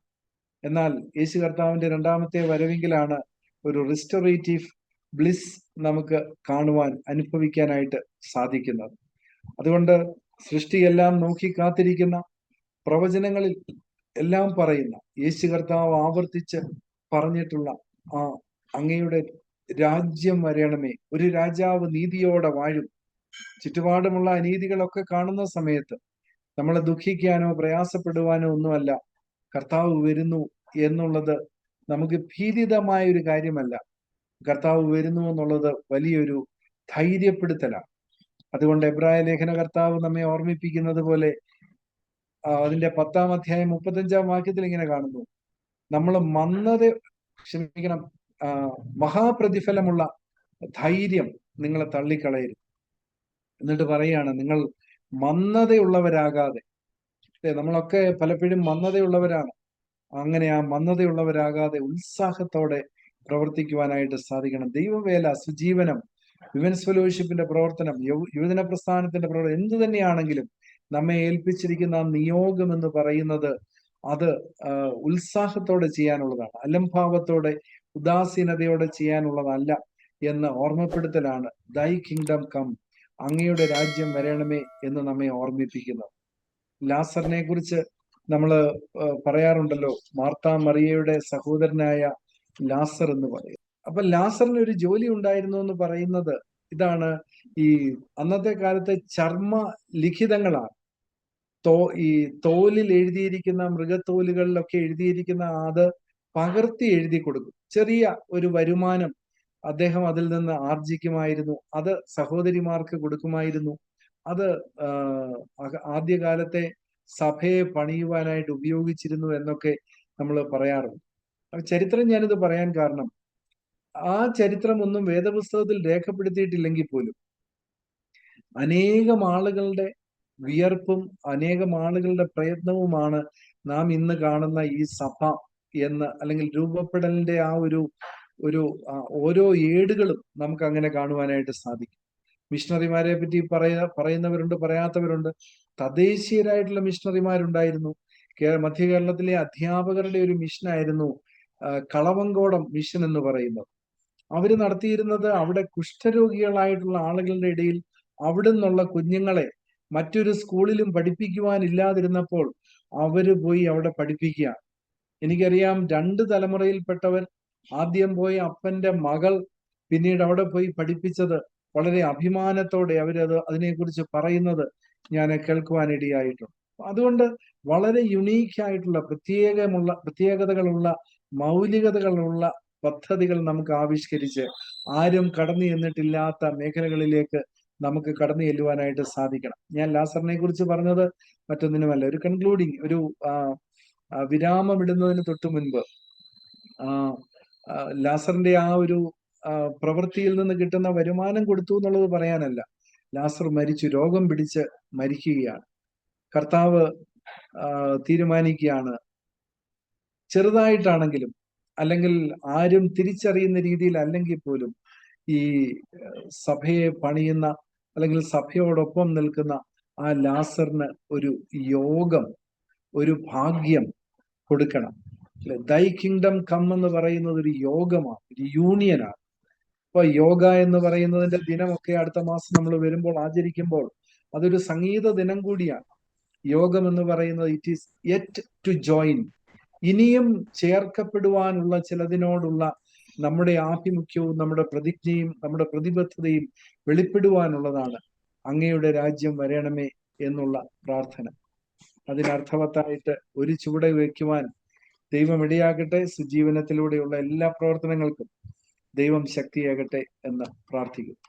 എന്നാൽ യേശു കർത്താവിന്റെ രണ്ടാമത്തെ വരവെങ്കിലാണ് ഒരു റിസ്റ്റോറേറ്റീവ് ബ്ലിസ് നമുക്ക് കാണുവാൻ, അനുഭവിക്കാനായിട്ട് സാധിക്കുന്നത്. അതുകൊണ്ട് സൃഷ്ടിയെല്ലാം നോക്കി കാത്തിരിക്കുന്ന, പ്രവചനങ്ങളിൽ എല്ലാം പറയുന്ന, യേശു കർത്താവ് ആവർത്തിച്ച് പറഞ്ഞിട്ടുള്ള ആ അങ്ങയുടെ രാജ്യം വരണമേ, ഒരു രാജാവ് നീതിയോടെ വാഴും. ചുറ്റുപാടുമുള്ള അനീതികളൊക്കെ കാണുന്ന സമയത്ത് നമ്മൾ ദുഃഖിക്കാനോ പ്രയാസപ്പെടുവാനോ ഒന്നുമല്ല. കർത്താവ് വരുന്നു എന്നുള്ളത് നമുക്ക് ഭീതിതമായ ഒരു കാര്യമല്ല. കർത്താവ് വരുന്നു എന്നുള്ളത് വലിയൊരു ധൈര്യപ്പെടുത്തലാണ്. അതുകൊണ്ട് എബ്രായ ലേഖന കർത്താവ് നമ്മെ ഓർമ്മിപ്പിക്കുന്നത് പോലെ, അതിന്റെ 10-ാം അധ്യായം 35-ാം വാക്യത്തിൽ ഇങ്ങനെ കാണുന്നു, നമ്മൾ മഹാപ്രതിഫലമുള്ള ധൈര്യം നിങ്ങളെ തള്ളിക്കളയരുത്. എന്നിട്ട് പറയാണ്, നിങ്ങൾ മന്ദതയുള്ളവരാകാതെ. നമ്മളൊക്കെ പലപ്പോഴും മന്ദതയുള്ളവരാണ്. അങ്ങനെ ആ മന്ദതയുള്ളവരാകാതെ ഉത്സാഹത്തോടെ പ്രവർത്തിക്കുവാനായിട്ട് സാധിക്കണം. ദൈവവേല, സുജീവനം, വിമൻസ് ഫെലോഷിപ്പിന്റെ പ്രവർത്തനം, യുവജന പ്രസ്ഥാനത്തിന്റെ പ്രവർത്തനം, എന്തു തന്നെയാണെങ്കിലും നമ്മെ ഏൽപ്പിച്ചിരിക്കുന്ന ആ നിയോഗം എന്ന് പറയുന്നത് അത് ഉത്സാഹത്തോടെ ചെയ്യാനുള്ളതാണ്, അലംഭാവത്തോടെ ഉദാസീനതയോടെ ചെയ്യാനുള്ളതല്ല എന്ന് ഓർമ്മപ്പെടുത്തലാണ് ദൈ കിങ്ഡം കം, അങ്ങയുടെ രാജ്യം വരണമേ എന്ന് നമ്മെ ഓർമ്മിപ്പിക്കുന്നത്. ലാസറിനെ കുറിച്ച് നമ്മൾ പറയാറുണ്ടല്ലോ, മാർത്താ മറിയയുടെ സഹോദരനായ ലാസർ എന്ന് പറയും. അപ്പൊ ലാസറിന് ഒരു ജോലി ഉണ്ടായിരുന്നു എന്ന് പറയുന്നത് ഇതാണ്. ഈ അന്നത്തെ കാലത്തെ ചർമ്മ ലിഖിതങ്ങളാണ്. ഈ തോലിൽ എഴുതിയിരിക്കുന്ന, മൃഗത്തോലുകളിലൊക്കെ എഴുതിയിരിക്കുന്ന അത് പകർത്തി എഴുതി കൊടുക്കും. ചെറിയ ഒരു വരുമാനം അദ്ദേഹം അതിൽ നിന്ന് ആർജിക്കുമായിരുന്നു. അത് സഹോദരിമാർക്ക് കൊടുക്കുമായിരുന്നു. അത് ആദ്യകാലത്തെ സഭയെ പണിയുവാനായിട്ട് ഉപയോഗിച്ചിരുന്നു എന്നൊക്കെ നമ്മൾ പറയാറുണ്ട്. ചരിത്രം ഞാനിത് പറയാൻ കാരണം, ആ ചരിത്രം ഒന്നും വേദപുസ്തകത്തിൽ രേഖപ്പെടുത്തിയിട്ടില്ലെങ്കിൽ പോലും അനേകം ആളുകളുടെ വിയർപ്പും അനേകം ആളുകളുടെ പ്രയത്നവുമാണ് നാം ഇന്ന് കാണുന്ന ഈ സഭ എന്ന്, അല്ലെങ്കിൽ രൂപപ്പെടലിന്റെ ആ ഒരു ഓരോ ഏടുകളും നമുക്ക് അങ്ങനെ കാണുവാനായിട്ട് സാധിക്കും. മിഷണറിമാരെ പറ്റി പറയുന്നവരുണ്ട്, പറയാത്തവരുണ്ട്. തദ്ദേശീയരായിട്ടുള്ള മിഷണറിമാരുണ്ടായിരുന്നു. മധ്യ കേരളത്തിലെ അധ്യാപകരുടെ ഒരു മിഷനായിരുന്നു കളവങ്കോടം മിഷൻ എന്ന് പറയുന്നത്. അവര് നടത്തിയിരുന്നത്, അവിടെ കുഷ്ഠരോഗികളായിട്ടുള്ള ആളുകളുടെ ഇടയിൽ അവിടെ നിന്നുള്ള കുഞ്ഞുങ്ങളെ മറ്റൊരു സ്കൂളിലും പഠിപ്പിക്കുവാനില്ലാതിരുന്നപ്പോൾ അവര് പോയി അവിടെ പഠിപ്പിക്കുക. എനിക്കറിയാം, 2 തലമുറയിൽപ്പെട്ടവർ, ആദ്യം പോയ അപ്പന്റെ മകൾ പിന്നീട് അവിടെ പോയി പഠിപ്പിച്ചത് വളരെ അഭിമാനത്തോടെ അതിനെക്കുറിച്ച് പറയുന്നത് ഞാൻ കേൾക്കുവാനിടയായിട്ടുണ്ട്. അതുകൊണ്ട് വളരെ യുണീക്കായിട്ടുള്ള പ്രത്യേകതകളുള്ള മൗലികതകളുള്ള പദ്ധതികൾ നമുക്ക് ആവിഷ്കരിച്ച് ആരും കടന്നു ചെന്നിട്ടില്ലാത്ത മേഖലകളിലേക്ക് നമുക്ക് കടന്നു ചെല്ലുവാനായിട്ട് സാധിക്കണം. ഞാൻ ലാസറിനെ കുറിച്ച് പറഞ്ഞത് മറ്റൊന്നിനുമല്ല, ഒരു കൺക്ലൂഡിങ്, ഒരു വിരാമമിടുന്നതിന് തൊട്ട് മുൻപ് ലാസറിന്റെ ആ ഒരു പ്രവൃത്തിയിൽ നിന്ന് കിട്ടുന്ന വരുമാനം കൊടുത്തു എന്നുള്ളത് പറയാനല്ല. ലാസർ മരിച്ചു, രോഗം പിടിച്ച് മരിക്കുകയാണ്. കർത്താവ് തീരുമാനിക്കുകയാണ്, ചെറുതായിട്ടാണെങ്കിലും, അല്ലെങ്കിൽ ആരും തിരിച്ചറിയുന്ന രീതിയിൽ അല്ലെങ്കിൽ പോലും, ഈ സഭയെ പണിയുന്ന അല്ലെങ്കിൽ സഭയോടൊപ്പം നിൽക്കുന്ന ആ ലാസറിന് ഒരു യോഗം, ഒരു ഭാഗ്യം കൊടുക്കണം. ദൈ കിങ്ഡം കം എന്ന് പറയുന്നത് ഒരു യോഗമാണ്, ഒരു യൂണിയനാണ്. ഇപ്പൊ യോഗ എന്ന് പറയുന്നതിന്റെ ദിനമൊക്കെ അടുത്ത മാസം നമ്മൾ വരുമ്പോൾ ആചരിക്കുമ്പോൾ അതൊരു സംഗീത ദിനം കൂടിയാണ്. യോഗം എന്ന് പറയുന്നത് it is yet to join, ഇനിയും ചേർക്കപ്പെടുവാനുള്ള ചിലതിനോടുള്ള നമ്മുടെ ആഭിമുഖ്യവും നമ്മുടെ പ്രതിജ്ഞയും നമ്മുടെ പ്രതിബദ്ധതയും വെളിപ്പെടുവാനുള്ളതാണ് അങ്ങയുടെ രാജ്യം വരണമേ എന്നുള്ള പ്രാർത്ഥന. അതിനർത്ഥവത്തായിട്ട് ഒരു ചുവട് വയ്ക്കുവാൻ ദൈവം ഇടയാകട്ടെ. സുജീവനത്തിലൂടെയുള്ള എല്ലാ പ്രവർത്തനങ്ങൾക്കും ദൈവം ശക്തിയാകട്ടെ എന്ന് പ്രാർത്ഥിക്കുന്നു.